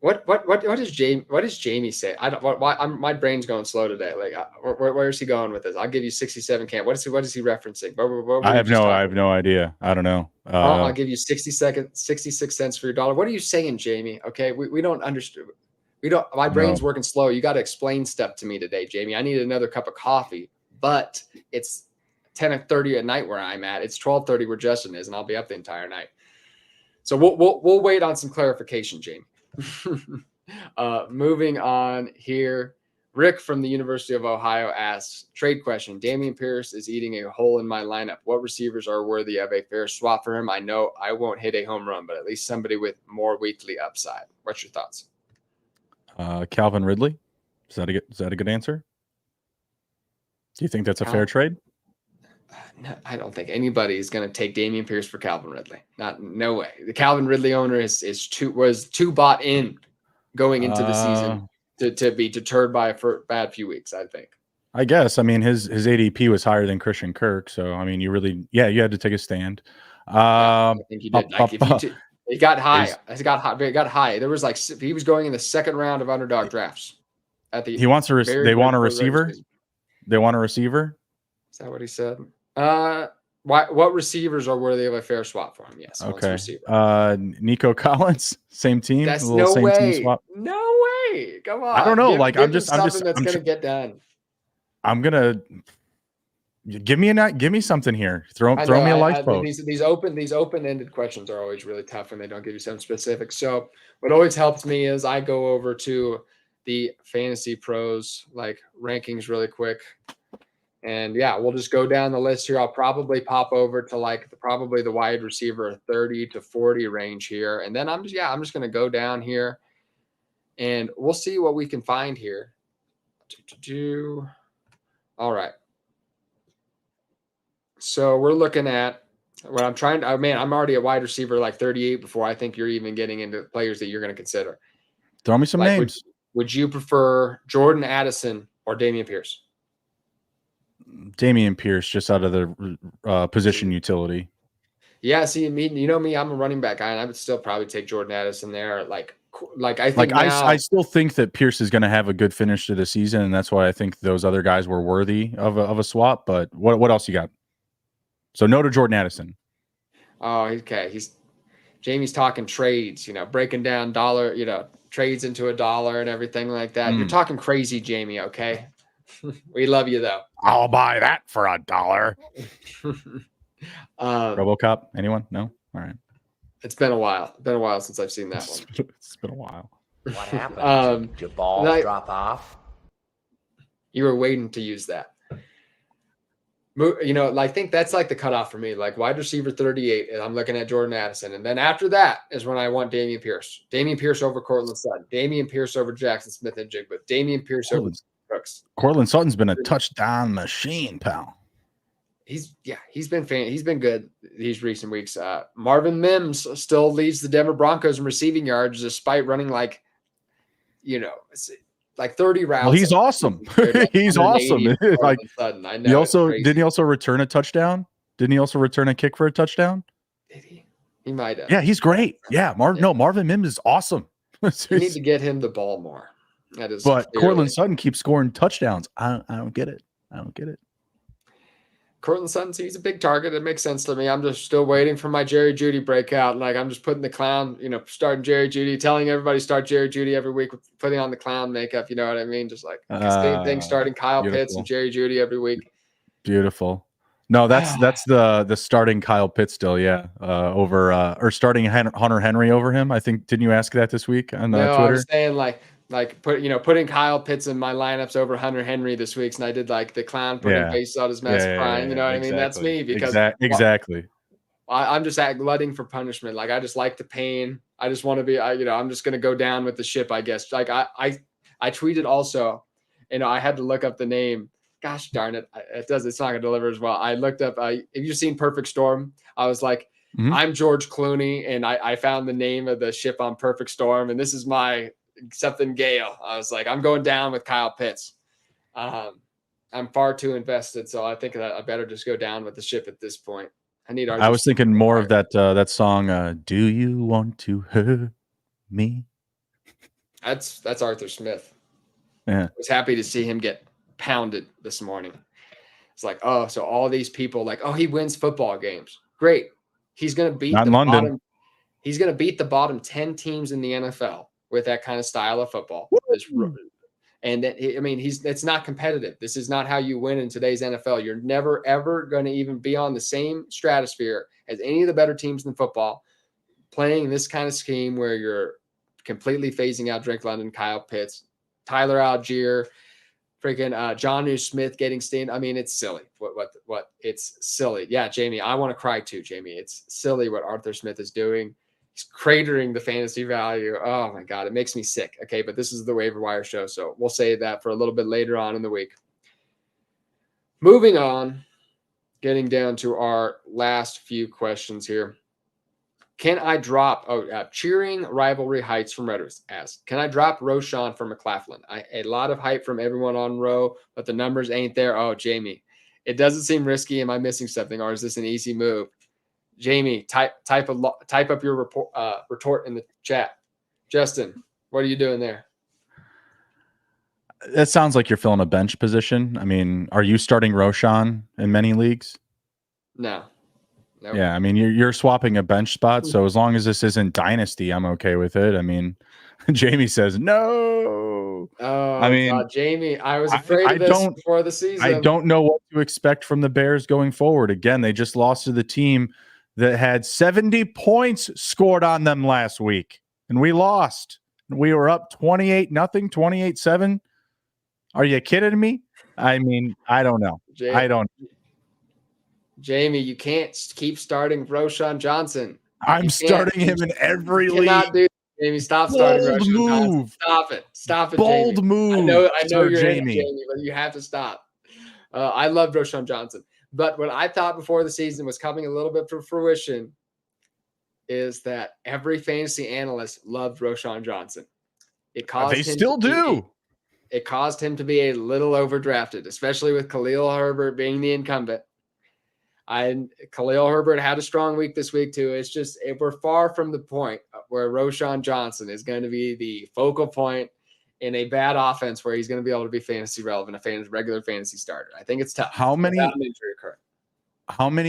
Speaker 1: What does Jamie say? My brain's going slow today. Like, where is he going with this? I'll give you 67 camp. What is he referencing?
Speaker 2: I have no idea. I don't know.
Speaker 1: I'll give you 66 cents for your dollar. What are you saying, Jamie? Okay, we don't understand. My brain's working slow. You got to explain stuff to me today, Jamie. I need another cup of coffee, but it's 10:30 at night where I'm at. It's 12:30 where Justin is, and I'll be up the entire night. So we'll wait on some clarification, Jamie. Moving on here. Rick from the University of Ohio asks, trade question. Dameon Pierce is eating a hole in my lineup. What receivers are worthy of a fair swap for him? I know I won't hit a home run, but at least somebody with more weekly upside. What's your thoughts?
Speaker 2: Calvin Ridley. Is that a good answer? Do you think that's a fair trade?
Speaker 1: No, I don't think anybody is going to take Dameon Pierce for Calvin Ridley. No way. The Calvin Ridley owner was too bought in going into the season to be deterred by a bad few weeks, I think.
Speaker 2: I guess. I mean, his ADP was higher than Christian Kirk, so I mean, you had to take a stand.
Speaker 1: I think you did. It got high. It got high. There was he was going in the second round of underdog drafts.
Speaker 2: They want a receiver. They want a receiver.
Speaker 1: Is that what he said? What receivers are worthy of a fair swap for him? Yes.
Speaker 2: Okay. Nico Collins, same team.
Speaker 1: That's no
Speaker 2: same
Speaker 1: way.
Speaker 2: Team swap.
Speaker 1: No way. Come on.
Speaker 2: I don't know.
Speaker 1: Give something that's going to get done.
Speaker 2: I'm gonna give me something here. Throw me a lifeboat.
Speaker 1: These open-ended questions are always really tough when they don't give you something specific. So what always helps me is I go over to the Fantasy Pros like rankings really quick. And yeah, we'll just go down the list here. I'll probably pop over to probably the wide receiver 30 to 40 range here. And then I'm just going to go down here and we'll see what we can find here. All right. So we're looking at what I'm trying to, I'm already a wide receiver like 38 before I think you're even getting into players that you're going to consider.
Speaker 2: Throw me some names.
Speaker 1: Would you prefer Jordan Addison or Dameon Pierce?
Speaker 2: Dameon Pierce, just out of the position utility.
Speaker 1: Yeah, see, me, I'm a running back guy, and I would still probably take Jordan Addison there. I
Speaker 2: still think that Pierce is going to have a good finish to the season, and that's why I think those other guys were worthy of a swap. But what else you got? So no to Jordan Addison.
Speaker 1: Oh, okay. Jamie's talking trades, breaking down dollar, trades into $1 and everything like that. You're talking crazy, Jamie. Okay. We love you though.
Speaker 2: I'll buy that for $1. RoboCop? Anyone? No? All right.
Speaker 1: It's been a while. Since I've seen that one.
Speaker 2: It's been a while.
Speaker 3: What happened? Did your ball drop off?
Speaker 1: You were waiting to use that. I think that's like the cutoff for me. Like wide receiver 38, and I'm looking at Jordan Addison. And then after that is when I want Dameon Pierce. Dameon Pierce over Cortland Sutton. Dameon Pierce over Jackson Smith and Jigba. Dameon Pierce over Brooks.
Speaker 2: Cortland Sutton's been a touchdown machine, pal.
Speaker 1: He's been good these recent weeks. Marvin Mims still leads the Denver Broncos in receiving yards despite running 30 routes.
Speaker 2: Well, he's awesome. He's awesome. Didn't he also return a touchdown? Didn't he also return a kick for a touchdown?
Speaker 1: Did he? He might have.
Speaker 2: Yeah, he's great. Yeah, Marvin Mims is awesome.
Speaker 1: You need to get him the ball more.
Speaker 2: But Cortland Sutton keeps scoring touchdowns. I don't get it.
Speaker 1: Cortland Sutton, he's a big target. It makes sense to me. I'm just still waiting for my Jerry Jeudy breakout. I'm just putting the clown, starting Jerry Jeudy, telling everybody start Jerry Jeudy every week, putting on the clown makeup. You know what I mean? Just same thing, starting Kyle Pitts and Jerry Jeudy every week.
Speaker 2: Beautiful. No, that's the starting Kyle Pitts still, yeah. Or starting Hunter Henry over him. I think, didn't you ask that this week on Twitter?
Speaker 1: I was saying putting Kyle Pitts in my lineups over Hunter Henry this week, and I did the clown putting face on his mask crying. You know what I mean? That's me because
Speaker 2: exactly.
Speaker 1: I'm just glutting for punishment. I just like the pain. I just want to be. I'm just gonna go down with the ship, I guess. I tweeted also. I had to look up the name. Gosh darn it! It's not gonna deliver as well. I looked up. Have you seen Perfect Storm? I was like, I'm George Clooney, and I found the name of the ship on Perfect Storm, and this is my something Gale. I was like, I'm going down with Kyle Pitts. I'm far too invested, so I think that I better just go down with the ship at this point.
Speaker 2: I was thinking more of that song. Do you want to hurt me?
Speaker 1: That's Arthur Smith.
Speaker 2: Yeah,
Speaker 1: I was happy to see him get pounded this morning. It's so all these people he wins football games. Great. He's going to beat bottom. He's going to beat the bottom 10 teams in the NFL with that kind of style of football. And it's not competitive. This is not how you win in today's NFL. You're never, ever going to even be on the same stratosphere as any of the better teams in football playing this kind of scheme where you're completely phasing out Drake London, Kyle Pitts, Tyler Algier, freaking Jonnu Smith getting stained. It's silly. What? It's silly. Yeah, Jamie, I want to cry too, Jamie. It's silly what Arthur Smith is doing. He's cratering the fantasy value. Oh my God, it makes me sick. Okay, but this is the waiver wire show, so we'll save that for a little bit later on in the week. Moving on, getting down to our last few questions here. Can I drop cheering rivalry heights from Reddit asks, can I drop Roshan for McLaughlin? A lot of hype from everyone on Row, but the numbers ain't there. Oh, Jamie, it doesn't seem risky. Am I missing something, or is this an easy move? Jamie, type up your retort in the chat. Justin, what are you doing there?
Speaker 2: That sounds like you're filling a bench position. I mean, are you starting Roshan in many leagues?
Speaker 1: No.
Speaker 2: Nope. Yeah, I mean, you're swapping a bench spot, so as long as this isn't Dynasty, I'm okay with it. I mean, Jamie says no.
Speaker 1: Oh,
Speaker 2: I mean,
Speaker 1: God, Jamie, I was afraid of this before the season.
Speaker 2: I don't know what to expect from the Bears going forward. Again, they just lost to the team that had 70 points scored on them last week, and we lost. We were up 28-0, 28-7. Are you kidding me? I mean, I don't know.
Speaker 1: Jamie, you can't keep starting Roshan Johnson.
Speaker 2: I'm starting him in every league.
Speaker 1: Cannot do Jamie. Stop starting Roshan Johnson. Stop it. Stop it,
Speaker 2: Bold
Speaker 1: Jamie.
Speaker 2: move.
Speaker 1: I know you're in it, Jamie, but you have to stop. I love Roshan Johnson. But what I thought before the season was coming a little bit to fruition is that every fantasy analyst loved Roshan Johnson. It caused
Speaker 2: they still do.
Speaker 1: It caused him to be a little overdrafted, especially with Khalil Herbert being the incumbent. Khalil Herbert had a strong week this week too. It's just we're far from the point where Roshan Johnson is going to be the focal point in a bad offense where he's going to be able to be fantasy relevant, regular fantasy starter. I think it's tough.
Speaker 2: How many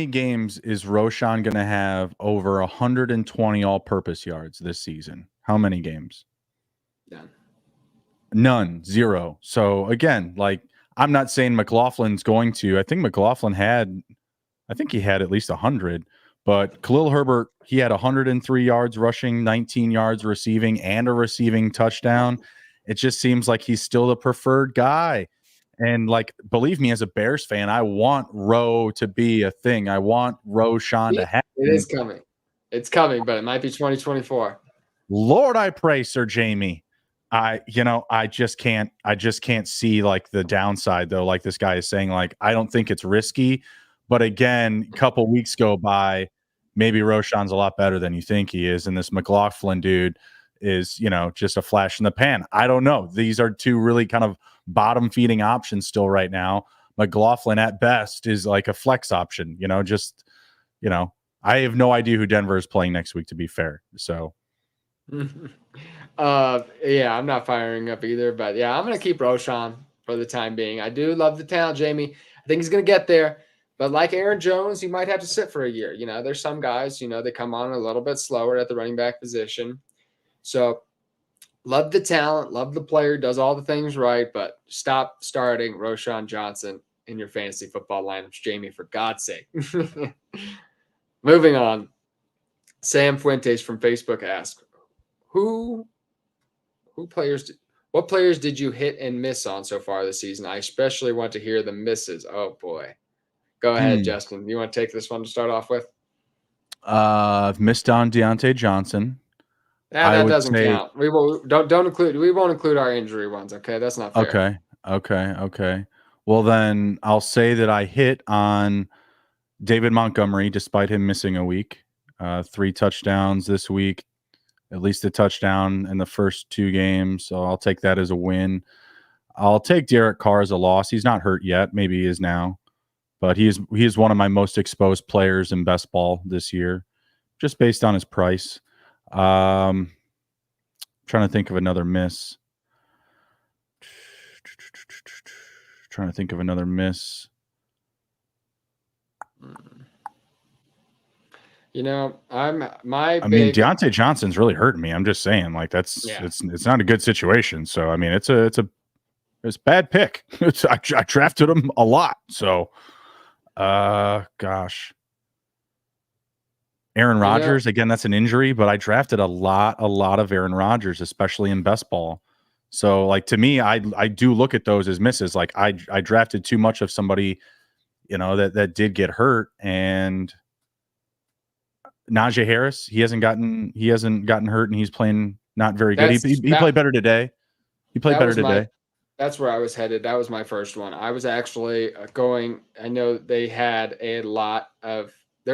Speaker 2: games is Roshan going to have over 120 all-purpose yards this season? How many games? None. Zero. So again, like, I'm not saying McLaughlin's going to. I think he had at least 100, but Khalil Herbert, he had 103 yards rushing, 19 yards receiving, and a receiving touchdown. It just seems like he's still the preferred guy. And like, believe me, as a Bears fan, I want Rowe to be a thing. I want Roshan to happen.
Speaker 1: It is coming. It's coming, but it might be 2024.
Speaker 2: Lord, I pray, Sir Jamie. I just can't see like the downside though. Like this guy is saying, like, I don't think it's risky. But again, a couple weeks go by, maybe Roshan's a lot better than you think he is. And this McLaughlin dude is, just a flash in the pan. I don't know. These are two really kind of bottom feeding options still right now. McLaughlin at best is like a flex option, I have no idea who Denver is playing next week, to be fair. So,
Speaker 1: I'm not firing up either, but yeah, I'm going to keep Roshan for the time being. I do love the talent, Jamie. I think he's going to get there. But like Aaron Jones, you might have to sit for a year. There's some guys, they come on a little bit slower at the running back position. So love the talent, love the player, does all the things right, but stop starting Roshan Johnson in your fantasy football lineups, Jamie, for God's sake. Moving on. Sam Fuentes from Facebook asked, what players did you hit and miss on so far this season? I especially want to hear the misses. Oh, boy. Go ahead, Justin. You want to take this one to start off with?
Speaker 2: I've missed on Deontay Johnson.
Speaker 1: That doesn't count. We won't include our injury ones. Okay, that's not fair.
Speaker 2: Okay. Well, then I'll say that I hit on David Montgomery despite him missing a week. 3 touchdowns this week, at least a touchdown in the first 2 games. So I'll take that as a win. I'll take Derek Carr as a loss. He's not hurt yet. Maybe he is now. But he is one of my most exposed players in best ball this year, just based on his price. Trying to think of another miss. Deontay Johnson's really hurting me. I'm just saying, like, it's not a good situation. So I mean, it's a bad pick. I drafted him a lot. So. Gosh. Aaron Rodgers, again, that's an injury, but I drafted a lot of Aaron Rodgers, especially in best ball. So, like, to me, I do look at those as misses. Like, I drafted too much of somebody, that did get hurt. And Najee Harris, he hasn't gotten hurt, and he's playing not very good. He played better today.
Speaker 1: That's where I was headed. That was my first one. I was actually I know they had there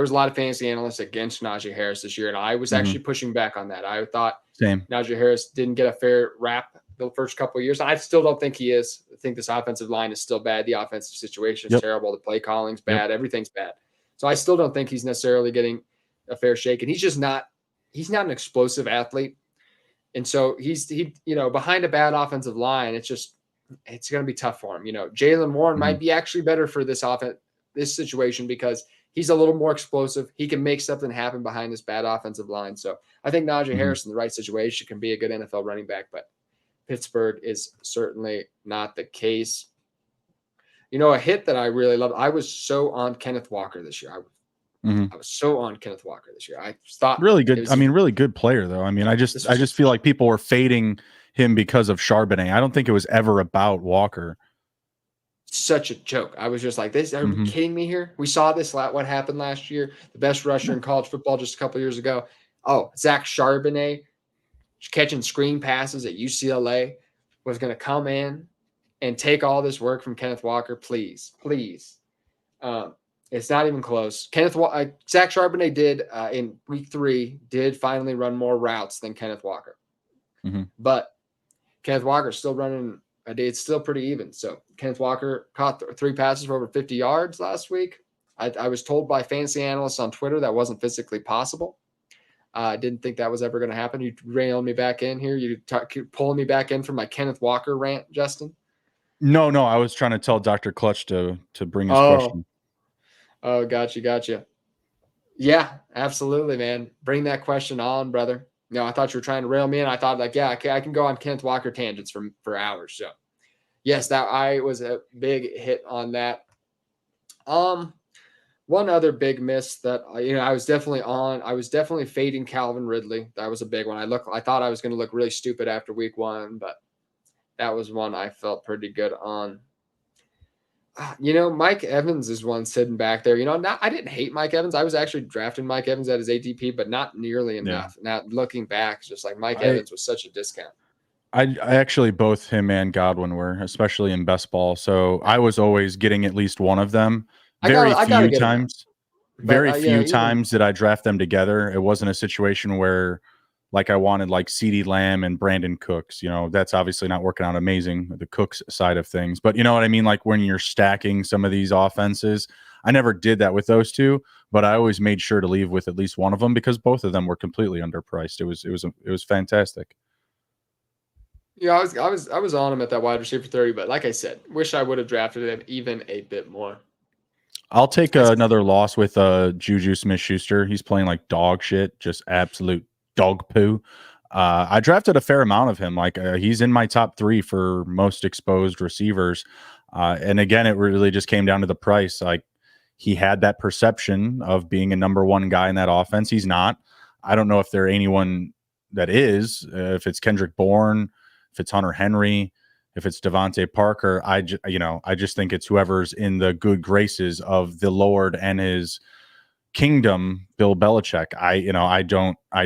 Speaker 1: was a lot of fantasy analysts against Najee Harris this year, and I was actually pushing back on that. I thought Najee Harris didn't get a fair rap the first couple of years. I still don't think he is. I think this offensive line is still bad. The offensive situation is terrible. The play calling's bad. Everything's bad. So I still don't think he's necessarily getting a fair shake, and he's not an explosive athlete. And so he's behind a bad offensive line. It's just, it's going to be tough for him. Jaylen Warren might be actually better for this situation because he's a little more explosive. He can make something happen behind this bad offensive line. So I think Najee Harris in the right situation can be a good NFL running back, but Pittsburgh is certainly not the case. A hit that I really love. I was so on Kenneth Walker this year. I was so on Kenneth Walker this year. I thought
Speaker 2: really good. Really good player though. I just feel like people were fading him because of Charbonnet. I don't think it was ever about Walker.
Speaker 1: Such a joke. I was just like, this, are you kidding me here? We saw this, what happened last year, the best rusher in college football just a couple years ago. Oh, Zach Charbonnet catching screen passes at UCLA was going to come in and take all this work from Kenneth Walker. Please. It's not even close. Zach Charbonnet did in week 3 did finally run more routes than Kenneth Walker. But Kenneth Walker's still running a day. It's still pretty even. So Kenneth Walker caught 3 passes for over 50 yards last week. I was told by fantasy analysts on Twitter that wasn't physically possible. I didn't think that was ever going to happen. You railed me back in here. You pulling me back in from my Kenneth Walker rant, Justin?
Speaker 2: No. I was trying to tell Dr. Clutch to bring his question.
Speaker 1: Oh, gotcha. Yeah, absolutely, man. Bring that question on, brother. No, I thought you were trying to rail me in. I thought I can go on Kenneth Walker tangents for hours. So yes, that I was a big hit on that. One other big miss that I was definitely fading Calvin Ridley. That was a big one. I thought I was going to look really stupid after week 1, but that was one I felt pretty good on. Mike Evans is one sitting back there. I didn't hate Mike Evans. I was actually drafting Mike Evans at his ADP, but not nearly enough. Now looking back, it's just like Mike Evans was such a discount.
Speaker 2: I actually, both him and Godwin were, especially in best ball. So I was always getting at least one of them. Very few times did I draft them together. It wasn't a situation where I wanted CeeDee Lamb and Brandon Cooks. That's obviously not working out amazing, the Cooks side of things. But you know what I mean? When you're stacking some of these offenses, I never did that with those two, but I always made sure to leave with at least one of them because both of them were completely underpriced. It was fantastic.
Speaker 1: Yeah, I was on him at that wide receiver 30, but like I said, wish I would have drafted him even a bit more.
Speaker 2: I'll take another loss with Juju Smith-Schuster. He's playing like dog shit, just absolute dog poo. I drafted a fair amount of him. He's in my top 3 for most exposed receivers. And again, it really just came down to the price. He had that perception of being a number 1 guy in that offense. He's not. I don't know if there anyone that is, if it's Kendrick Bourne, if it's Hunter Henry, if it's Devontae Parker. I just think it's whoever's in the good graces of the Lord and his kingdom, Bill Belichick. I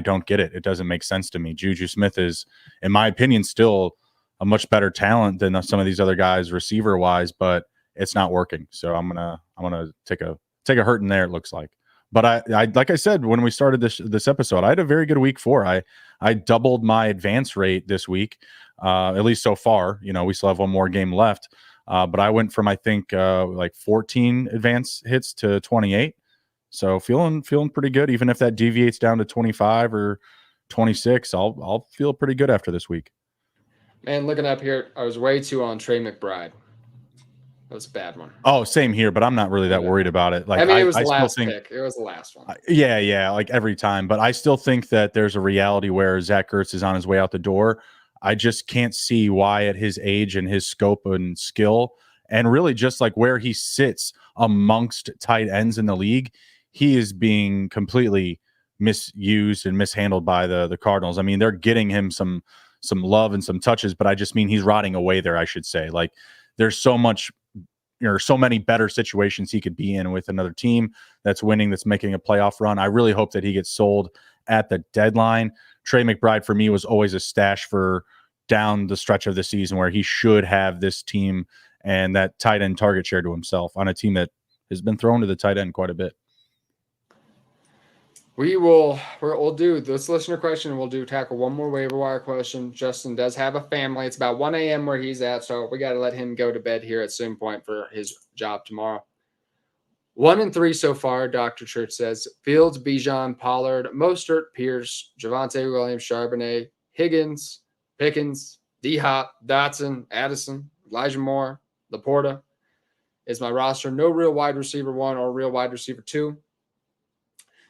Speaker 2: don't get it. It doesn't make sense to me. Juju Smith is, in my opinion, still a much better talent than some of these other guys receiver wise, but it's not working. So I'm gonna take a hurt in there, it looks like. But I like I said when we started this episode, I had a very good week 4. I doubled my advance rate this week, at least so far. We still have one more game left, but I went from I think 14 advance hits to 28. So feeling pretty good. Even if that deviates down to 25 or 26, I'll feel pretty good after this week.
Speaker 1: Man, looking up here, I was way too on Trey McBride. That was a bad one.
Speaker 2: Oh, same here, but I'm not really that worried about it.
Speaker 1: It was the last pick. It was the last one.
Speaker 2: Yeah, every time. But I still think that there's a reality where Zach Ertz is on his way out the door. I just can't see why at his age and his scope and skill and really just where he sits amongst tight ends in the league, he is being completely misused and mishandled by the Cardinals. I mean, they're getting him some love and some touches, but I just mean he's rotting away there, I should say. There's so many better situations he could be in with another team that's winning, that's making a playoff run. I really hope that he gets sold at the deadline. Trey McBride for me was always a stash for down the stretch of the season where he should have this team and that tight end target share to himself on a team that has been thrown to the tight end quite a bit.
Speaker 1: We'll do this listener question. We'll tackle one more waiver wire question. Justin does have a family. It's about 1 a.m. where he's at, so we got to let him go to bed here at some point for his job tomorrow. 1 and 3 so far, Dr. Church says. Fields, Bijan, Pollard, Mostert, Pierce, Javonte Williams, Charbonnet, Higgins, Pickens, D-Hop, Dotson, Addison, Elijah Moore, Laporta is my roster. No real wide receiver 1 or real wide receiver 2.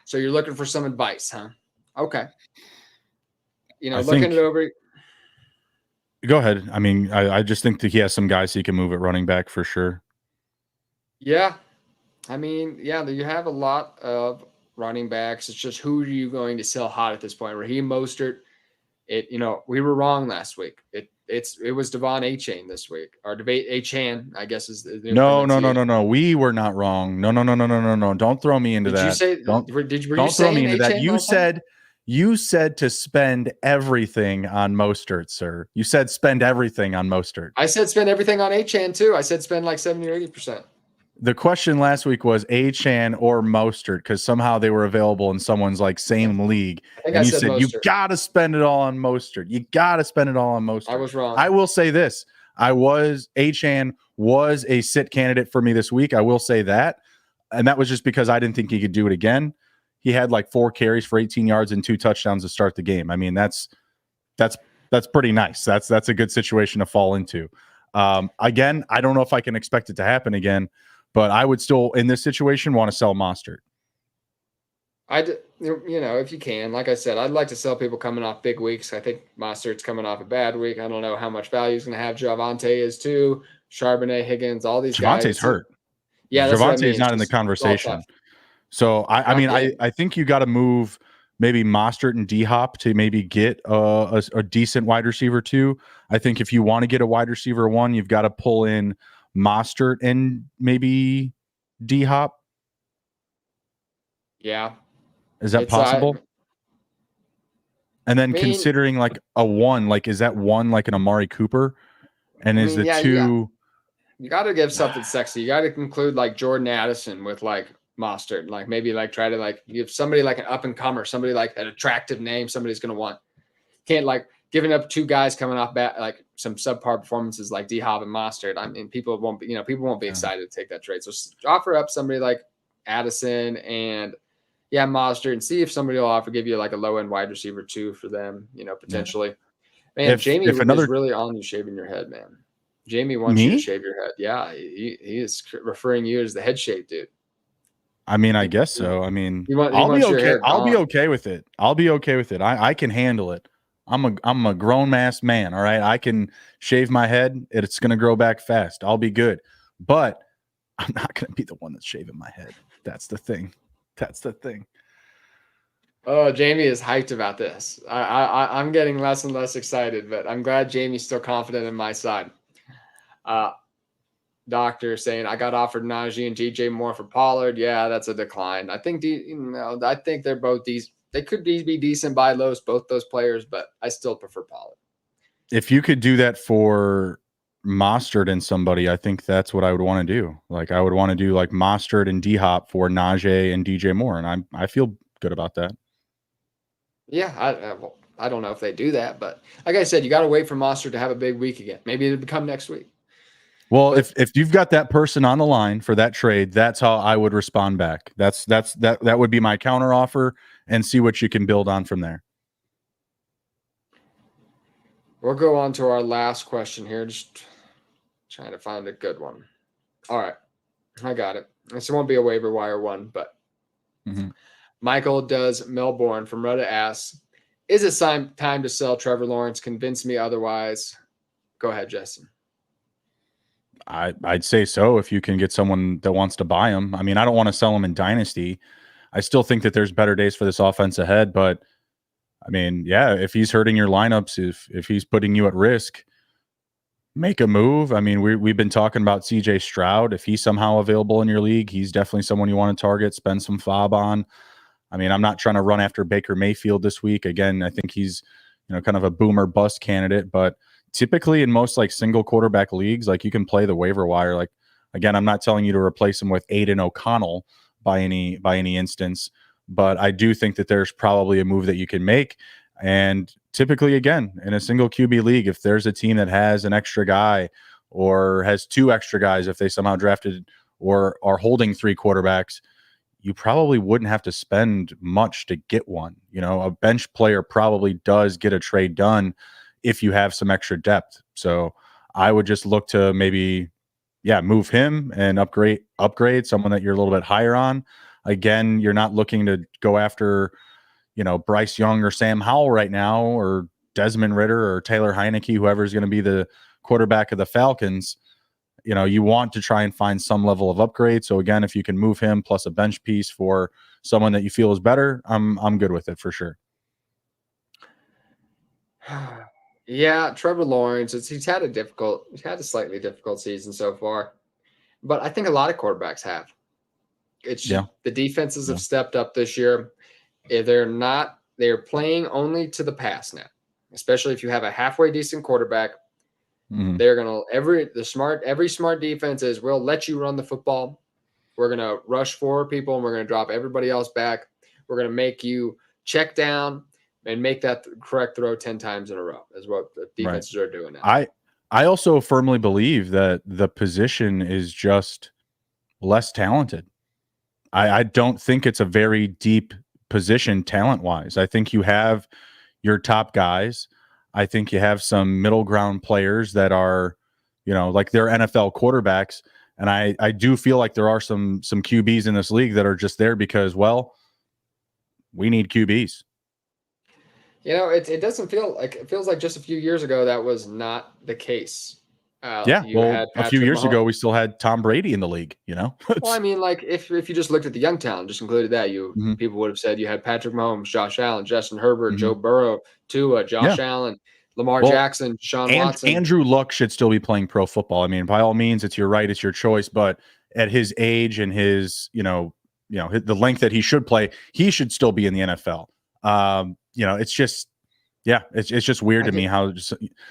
Speaker 1: So you're looking for some advice, huh? Okay. Looking it over.
Speaker 2: Go ahead. I mean, I just think that he has some guys he can move at running back for sure.
Speaker 1: Yeah. I mean, you have a lot of running backs. It's just who are you going to sell hot at this point? Raheem Mostert. We were wrong last week. It was Devon Achane this week, or Achane, I guess is the
Speaker 2: No. We were not wrong. No. Don't throw me into that.
Speaker 1: Did you say?
Speaker 2: Don't
Speaker 1: were
Speaker 2: don't
Speaker 1: you
Speaker 2: throw me into that.
Speaker 1: Achane
Speaker 2: You said to spend everything on Mostert, sir. You said spend everything on Mostert.
Speaker 1: I said spend everything on Achane too. I said spend like 70 or 80%.
Speaker 2: The question last week was Achane or Mostert because somehow they were available in someone's like same league. And you said Mostert. You got to spend it all on Mostert. You got to spend it all on Mostert.
Speaker 1: I was wrong.
Speaker 2: I will say this. Achane was a sit candidate for me this week. I will say that. And that was just because I didn't think he could do it again. He had like 4 carries for 18 yards and 2 touchdowns to start the game. I mean, that's pretty nice. That's a good situation to fall into. Again, I don't know if I can expect it to happen again. But I would still, in this situation, want to sell Mostert.
Speaker 1: If you can, like I said, I'd like to sell people coming off big weeks. I think Mostert's coming off a bad week. I don't know how much value he's going to have. Javonte is too. Charbonnet, Higgins, all these guys.
Speaker 2: Javonte's hurt.
Speaker 1: Yeah,
Speaker 2: Javonte's not in the conversation. So I think you got to move maybe Mostert and D-Hop to maybe get a decent wide receiver 2. I think if you want to get a wide receiver 1, you've got to pull in Mostert and maybe D-Hop.
Speaker 1: Yeah.
Speaker 2: Is that possible? And then considering like a 1, like is that 1 like an Amari Cooper? And is the 2?
Speaker 1: Yeah. You got to give something sexy. You got to include like Jordan Addison with like Mostert. Like maybe like try to like give somebody like an up and comer, somebody like an attractive name somebody's going to want. Can't like giving up 2 guys coming off like some subpar performances like D-Hop and Mostert. I mean, people won't be excited to take that trade. So offer up somebody like Addison and Mostert and see if somebody will give you like a low end wide receiver 2 for them, potentially. Man, Jamie is really on you shaving your head, man. Jamie wants you to shave your head. Yeah, he is referring you as the head shave dude.
Speaker 2: I mean, I guess so. I mean, I'll be okay. I'll be okay with it. I can handle it. I'm a grown ass man. All right. I can shave my head. It's going to grow back fast. I'll be good, but I'm not going to be the one that's shaving my head. That's the thing.
Speaker 1: Oh, Jamie is hyped about this. I'm getting less and less excited, but I'm glad Jamie's still confident in my side. Doctor saying I got offered Najee and DJ Moore for Pollard. Yeah, that's a decline. I think I think they're both these. They could be decent buy lows, both those players, but I still prefer Pollard.
Speaker 2: If you could do that for Mostert and somebody, I think that's what I would want to do. Like I would want to do like Mostert and D-Hop for Najee and DJ Moore, and I feel good about that.
Speaker 1: Yeah, I don't know if they do that, but like I said, you got to wait for Mostert to have a big week again. Maybe it'll come next week.
Speaker 2: Well, if you've got that person on the line for that trade, that's how I would respond back. That would be my counter offer, and see what you can build on from there.
Speaker 1: We'll go on to our last question here. Just trying to find a good one. All right, I got it. This won't be a waiver wire one, but Michael does Melbourne from Reddit asks, "Is it time to sell Trevor Lawrence? Convince me otherwise." Go ahead, Justin.
Speaker 2: I'd say so if you can get someone that wants to buy him. I mean, I don't want to sell him in Dynasty. I still think that there's better days for this offense ahead, but I mean, yeah, if he's hurting your lineups, if he's putting you at risk, make a move. I mean, we've been talking about CJ Stroud. If he's somehow available in your league, he's definitely someone you want to target, spend some fob on. I mean, I'm not trying to run after Baker Mayfield this week. Again, I think he's, kind of a boomer bust candidate, but typically in most like single quarterback leagues, like you can play the waiver wire. Like, again, I'm not telling you to replace him with Aiden O'Connell by any instance, but I do think that there's probably a move that you can make. And typically, again, in a single QB league, if there's a team that has an extra guy or has 2 extra guys, if they somehow drafted or are holding 3 quarterbacks, you probably wouldn't have to spend much to get one. A bench player probably does get a trade done if you have some extra depth. So I would just look to maybe, move him and upgrade someone that you're a little bit higher on. Again, you're not looking to go after, Bryce Young or Sam Howell right now, or Desmond Ridder or Taylor Heineke, whoever is going to be the quarterback of the Falcons. You want to try and find some level of upgrade. So again, if you can move him plus a bench piece for someone that you feel is better, I'm good with it for sure.
Speaker 1: Yeah, Trevor Lawrence, he's had a slightly difficult season so far, but I think a lot of quarterbacks have. It's just, the defenses have stepped up this year. They're playing only to the pass now, especially if you have a halfway decent quarterback. Mm-hmm. They're gonna every smart defense is, we'll let you run the football. We're gonna rush 4 people and we're gonna drop everybody else back. We're gonna make you check down and make that correct throw 10 times in a row, is what the defenses are doing now.
Speaker 2: I also firmly believe that the position is just less talented. I don't think it's a very deep position talent-wise. I think you have your top guys. I think you have some middle ground players that are, like they're NFL quarterbacks. And I do feel like there are some QBs in this league that are just there because, we need QBs.
Speaker 1: It doesn't feel like, it feels like just a few years ago that was not the case.
Speaker 2: A few years ago we still had Tom Brady in the league.
Speaker 1: Well, I mean, like if you just looked at the young talent, just included that, people would have said you had Patrick Mahomes, Josh Allen, Justin Herbert, Joe Burrow, Tua, Josh Allen, Lamar Jackson, Sean Watson.
Speaker 2: Andrew Luck should still be playing pro football. I mean, by all means, it's your right, it's your choice. But at his age and his, the length that he should play, he should still be in the NFL. It's just. Yeah, it's just weird to me how,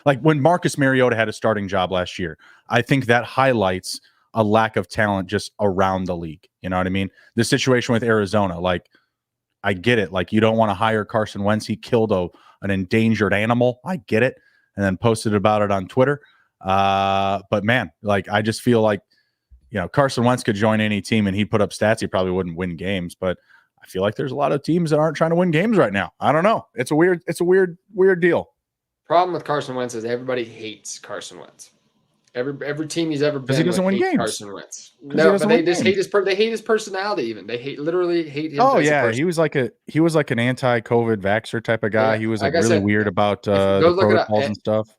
Speaker 2: like when Marcus Mariota had a starting job last year, I think that highlights a lack of talent just around the league. You know what I mean? The situation with Arizona, like, I get it. Like, you don't want to hire Carson Wentz. He killed an endangered animal. I get it. And then posted about it on Twitter. But man, like, I just feel like, Carson Wentz could join any team and he'd put up stats. He probably wouldn't win games, but I feel like there's a lot of teams that aren't trying to win games right now. I don't know. It's a weird deal.
Speaker 1: Problem with Carson Wentz is everybody hates Carson Wentz. Every team he's ever been
Speaker 2: he doesn't win games.
Speaker 1: Carson Wentz. No, but they just hate his personality. Even they literally hate him.
Speaker 2: Oh yeah, he was like an anti-COVID vaxxer type of guy. Yeah, he was like really weird about the protocols and stuff.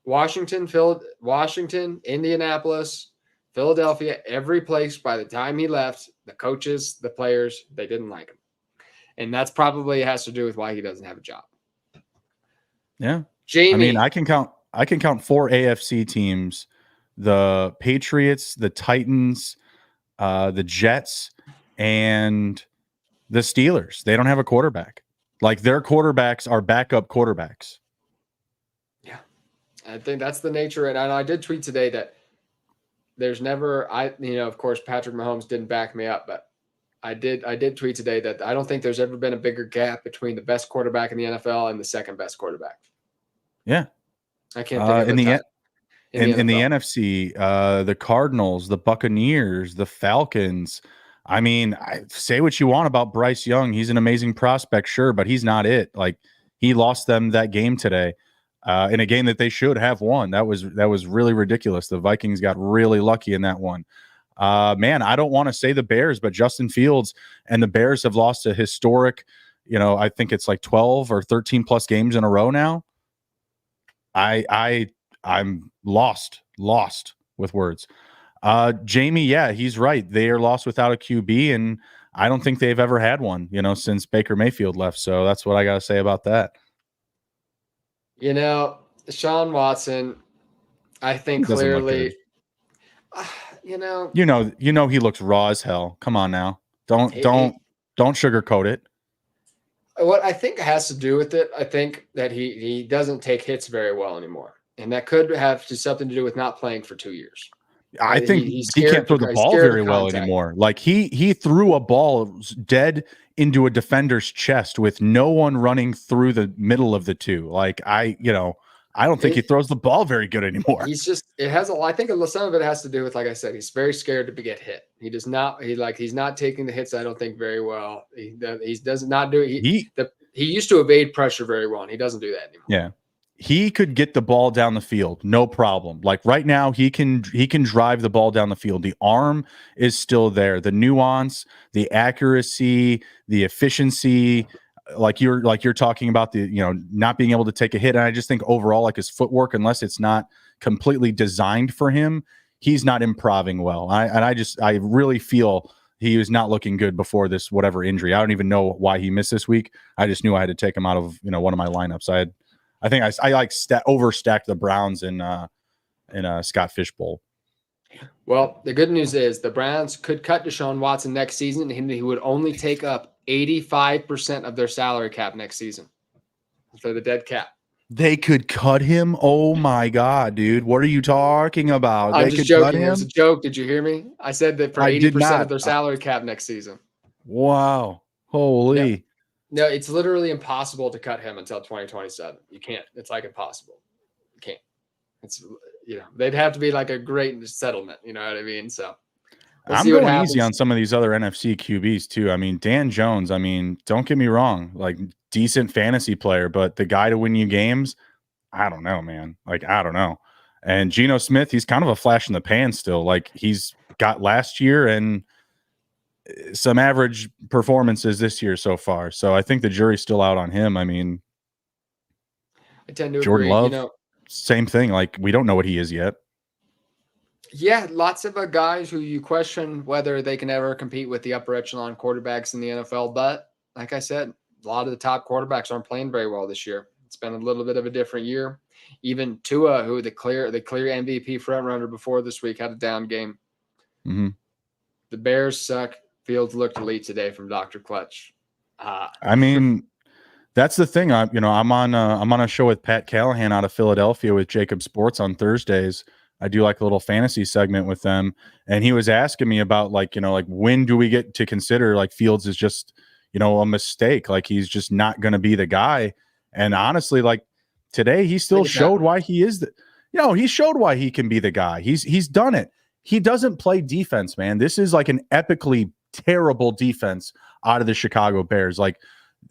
Speaker 1: Washington, Indianapolis, Philadelphia, every place, by the time he left, the coaches, the players, they didn't like him. And that's probably has to do with why he doesn't have a job.
Speaker 2: Yeah.
Speaker 1: Jamie.
Speaker 2: I mean, I can count 4 AFC teams: the Patriots, the Titans, the Jets, and the Steelers. They don't have a quarterback. Like, their quarterbacks are backup quarterbacks.
Speaker 1: Yeah. I think that's the nature. And I did tweet today that there's never, of course, Patrick Mahomes didn't back me up, but I did tweet today that I don't think there's ever been a bigger gap between the best quarterback in the NFL and the second best quarterback.
Speaker 2: Yeah.
Speaker 1: I can't think of
Speaker 2: in the NFC, the Cardinals, the Buccaneers, the Falcons. I mean, say what you want about Bryce Young. He's an amazing prospect, sure, but he's not it. Like, he lost them that game today. In a game that they should have won. That was really ridiculous. The Vikings got really lucky in that one. Man, I don't want to say the Bears, but Justin Fields and the Bears have lost a historic, I think it's like 12 or 13 plus games in a row now. I'm lost with words. Jamie, yeah, he's right. They are lost without a QB, and I don't think they've ever had one, since Baker Mayfield left. So that's what I got to say about that.
Speaker 1: Sean Watson, I think clearly,
Speaker 2: he looks raw as hell. Come on now. Don't sugarcoat it.
Speaker 1: What I think has to do with it, I think that he doesn't take hits very well anymore. And that could have something to do with not playing for 2 years.
Speaker 2: I think he can't throw the ball very well anymore. Like, he threw a ball dead into a defender's chest with no one running through the middle of the two. Like, I don't think he throws the ball very good anymore.
Speaker 1: I think some of it has to do with, like I said, he's very scared to get hit. He does not, he's not taking the hits, I don't think, very well. He does not do it. He used to evade pressure very well, and he doesn't do that anymore.
Speaker 2: Yeah. he could get the ball down the field, no problem. Like right now, he can drive the ball down the field. The arm is still there. The nuance, the accuracy, the efficiency, like you're talking about the not being able to take a hit. And I just think overall, like his footwork, unless it's not completely designed for him, he's not improving well. I really feel he was not looking good before this whatever injury. I don't even know why he missed this week. I just knew I had to take him out of one of my lineups. I think I overstacked the Browns in Scott Fishbowl.
Speaker 1: Well, the good news is the Browns could cut Deshaun Watson next season, and he would only take up 85% of their salary cap next season for the dead cap.
Speaker 2: They could cut him? Oh my God, dude. What are you talking about?
Speaker 1: I'm just joking. It was a joke. Did you hear me? I said that for 80% of their salary cap next season.
Speaker 2: Wow. Holy.
Speaker 1: Yeah. No, it's literally impossible to cut him until 2027. You can't. It's like impossible. You can't. It's they'd have to be like a great settlement. You know what I mean? So
Speaker 2: I'm going easy on some of these other NFC QBs too. I mean, Dan Jones. I mean, don't get me wrong. Like decent fantasy player, but the guy to win you games, I don't know, man. Like I don't know. And Geno Smith, he's kind of a flash in the pan still. Like he's got last year and some average performances this year so far. So I think the jury's still out on him. I mean,
Speaker 1: I tend to
Speaker 2: Jordan
Speaker 1: agree.
Speaker 2: Love, same thing. Like we don't know what he is yet.
Speaker 1: Yeah, lots of guys who you question whether they can ever compete with the upper echelon quarterbacks in the NFL. But like I said, a lot of the top quarterbacks aren't playing very well this year. It's been a little bit of a different year. Even Tua, who the clear MVP frontrunner before this week, had a down game.
Speaker 2: Mm-hmm.
Speaker 1: The Bears suck. Fields looked elite today from Dr. Clutch.
Speaker 2: I mean, that's the thing. I'm on a show with Pat Callahan out of Philadelphia with Jacob Sports on Thursdays. I do like a little fantasy segment with them, and he was asking me about like when do we get to consider like Fields is just a mistake, like he's just not going to be the guy. And honestly, like today, he still showed why he is he showed why he can be the guy. He's done it. He doesn't play defense, man. This is like an epically terrible defense out of the Chicago Bears. Like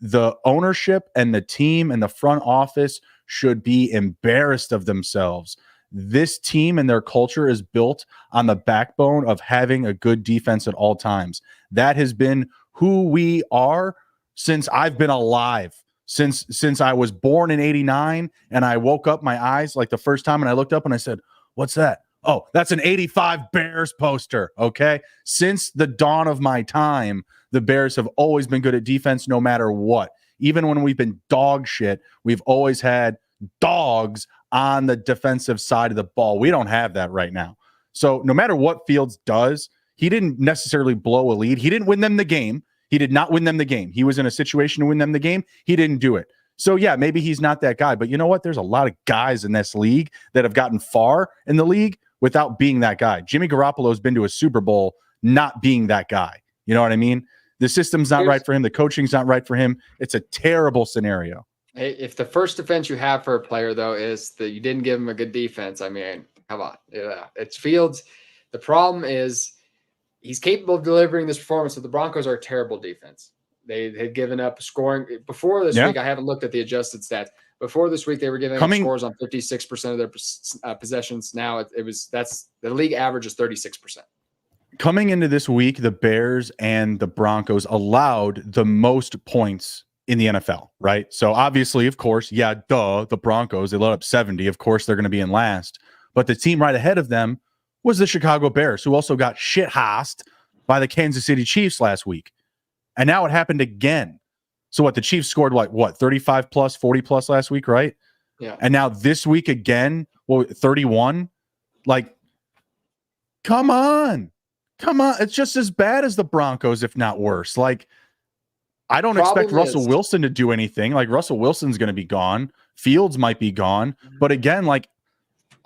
Speaker 2: the ownership and the team and the front office should be embarrassed of themselves. This team and their culture is built on the backbone of having a good defense at all times. That has been who we are since I've been alive, since I was born in 89 and I woke up my eyes like the first time and I looked up and I said, "What's that?" Oh, that's an 85 Bears poster, okay? Since the dawn of my time, the Bears have always been good at defense no matter what. Even when we've been dog shit, we've always had dogs on the defensive side of the ball. We don't have that right now. So no matter what Fields does, he didn't necessarily blow a lead. He didn't win them the game. He did not win them the game. He was in a situation to win them the game. He didn't do it. So, yeah, maybe he's not that guy. But you know what? There's a lot of guys in this league that have gotten far in the league without being that guy. Jimmy Garoppolo's been to a Super Bowl not being that guy. You know what I mean? The system's not right for him. The coaching's not right for him. It's a terrible scenario.
Speaker 1: Hey, if the first defense you have for a player, though, is that you didn't give him a good defense, I mean, come on. Yeah, it's Fields. The problem is he's capable of delivering this performance, but the Broncos are a terrible defense. They had given up scoring. Before this week, I haven't looked at the adjusted stats. Before this week, they were giving up scores on 56% of their possessions. Now that's the league average is 36%.
Speaker 2: Coming into this week, the Bears and the Broncos allowed the most points in the NFL, right? So obviously, of course, the Broncos, they load up 70. Of course, they're going to be in last. But the team right ahead of them was the Chicago Bears, who also got shit-hossed by the Kansas City Chiefs last week. And now it happened again. So what, the Chiefs scored 35 plus, 40 plus last week, right?
Speaker 1: Yeah.
Speaker 2: And now this week again, 31? Like, come on. It's just as bad as the Broncos, if not worse. Like, I don't expect Russell Wilson to do anything. Like, Russell Wilson's going to be gone. Fields might be gone. But again, like,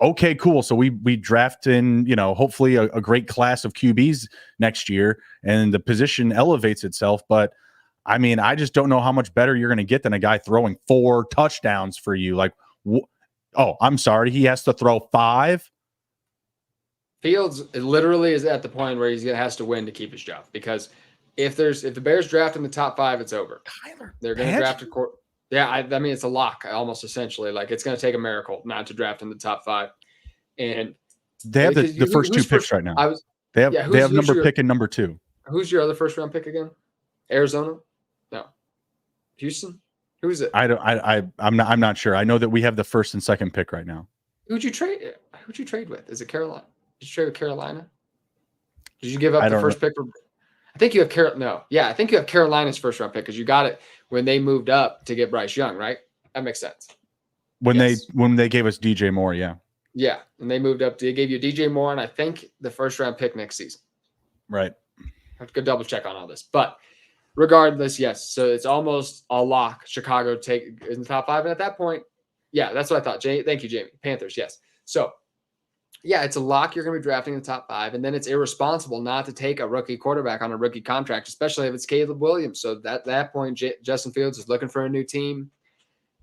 Speaker 2: okay, cool. So we draft in, hopefully a great class of QBs next year, and the position elevates itself. But I mean, I just don't know how much better you're going to get than a guy throwing 4 touchdowns for you. Like, I'm sorry, he has to throw 5.
Speaker 1: Fields literally is at the point where has to win to keep his job, because if the Bears draft in the top 5, it's over.
Speaker 2: Tyler,
Speaker 1: they're going to draft Yeah, I mean, it's a lock almost essentially. Like it's going to take a miracle not to draft in the top 5. And
Speaker 2: they have the first 2 picks right now. They have number pick and number 2.
Speaker 1: Who's your other first round pick again? Arizona? No. Houston? Who is it?
Speaker 2: I'm not sure. I know that we have the first and second pick right now.
Speaker 1: Who'd you trade with? Is it Carolina? Did you trade with Carolina? Did you give up the first pick for? I think you have I think you have Carolina's first round pick because you got it when they moved up to get Bryce Young, right? That makes sense.
Speaker 2: When they gave us DJ Moore, yeah.
Speaker 1: Yeah, and they moved up. They gave you DJ Moore and I think the first round pick next season.
Speaker 2: Right.
Speaker 1: I have to go double check on all this, but regardless, yes. So it's almost a lock. Chicago take in the top 5, and at that point, yeah, that's what I thought. Thank you, Jamie. Panthers, yes. So, yeah, it's a lock. You're going to be drafting in the top 5, and then it's irresponsible not to take a rookie quarterback on a rookie contract, especially if it's Caleb Williams. So at that point, Justin Fields is looking for a new team.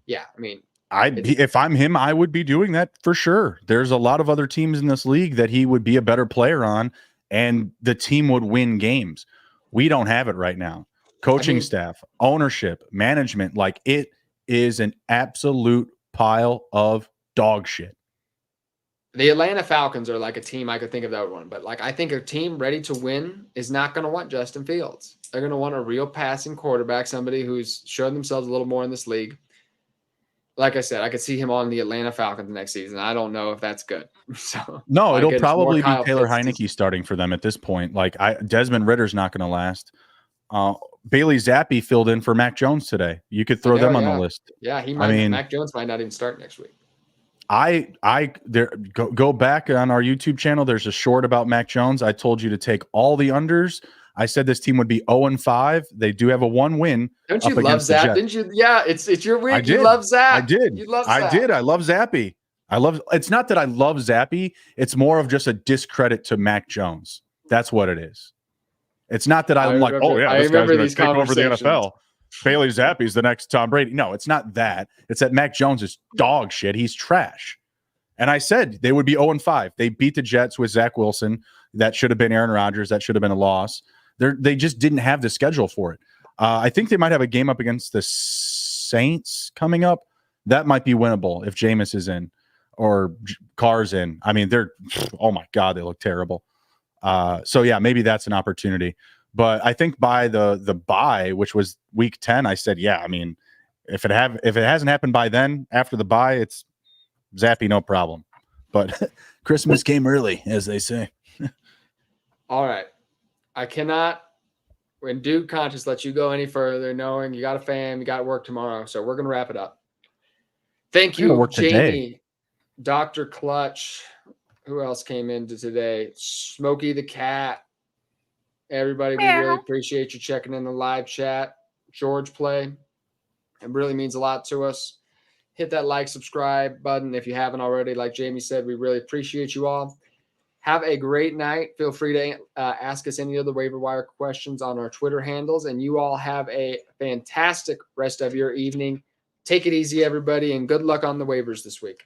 Speaker 1: Yeah, I mean,
Speaker 2: if I'm him, I would be doing that for sure. There's a lot of other teams in this league that he would be a better player on, and the team would win games. We don't have it right now. Coaching staff, ownership, management, like it is an absolute pile of dog shit.
Speaker 1: The Atlanta Falcons are like a team I could think of that one, but like I think a team ready to win is not going to want Justin Fields. They're going to want a real passing quarterback, somebody who's shown themselves a little more in this league. Like I said, I could see him on the Atlanta Falcons next season. I don't know if that's good. So
Speaker 2: no, it'll probably be Taylor Heineke starting for them at this point. Like Desmond Ritter's not going to last. Bailey Zappi filled in for Mac Jones today. You could throw them on the list.
Speaker 1: Yeah, he might. Mac Jones might not even start next week. Go back on our YouTube channel. There's a short about Mac Jones. I told you to take all the unders. I said this team would be 0-5. They do have a 1 win. Don't you love Zapp? Didn't you? Yeah, it's your week. You love Zapp.
Speaker 2: I did.
Speaker 1: You love Zapp.
Speaker 2: I did. I love Zappy. It's not that I love Zappy. It's more of just a discredit to Mac Jones. That's what it is. It's not that I'm like, oh yeah, this guy's going to take over the NFL. Bailey Zappi's the next Tom Brady. No, it's not that. It's that Mac Jones is dog shit. He's trash. And I said they would be 0-5. They beat the Jets with Zach Wilson. That should have been Aaron Rodgers. That should have been a loss. They just didn't have the schedule for it. I think they might have a game up against the Saints coming up. That might be winnable if Jameis is in or Carr's in. I mean, oh my God, they look terrible. So yeah, maybe that's an opportunity. But I think by the bye, which was week 10, I said, yeah, I mean, if it hasn't happened by then, after the bye, it's Zappy, no problem. But Christmas came early, as they say.
Speaker 1: All right. I cannot, when due conscious, let you go any further, knowing you got a fam, you got work tomorrow. So we're going to wrap it up. Thank you, Jamie, today. Dr. Clutch. Who else came into today? Smokey the Cat. Everybody, we really appreciate you checking in the live chat. George Play. It really means a lot to us. Hit that like, subscribe button if you haven't already. Like Jamie said, we really appreciate you all. Have a great night. Feel free to ask us any of the waiver wire questions on our Twitter handles. And you all have a fantastic rest of your evening. Take it easy, everybody, and good luck on the waivers this week.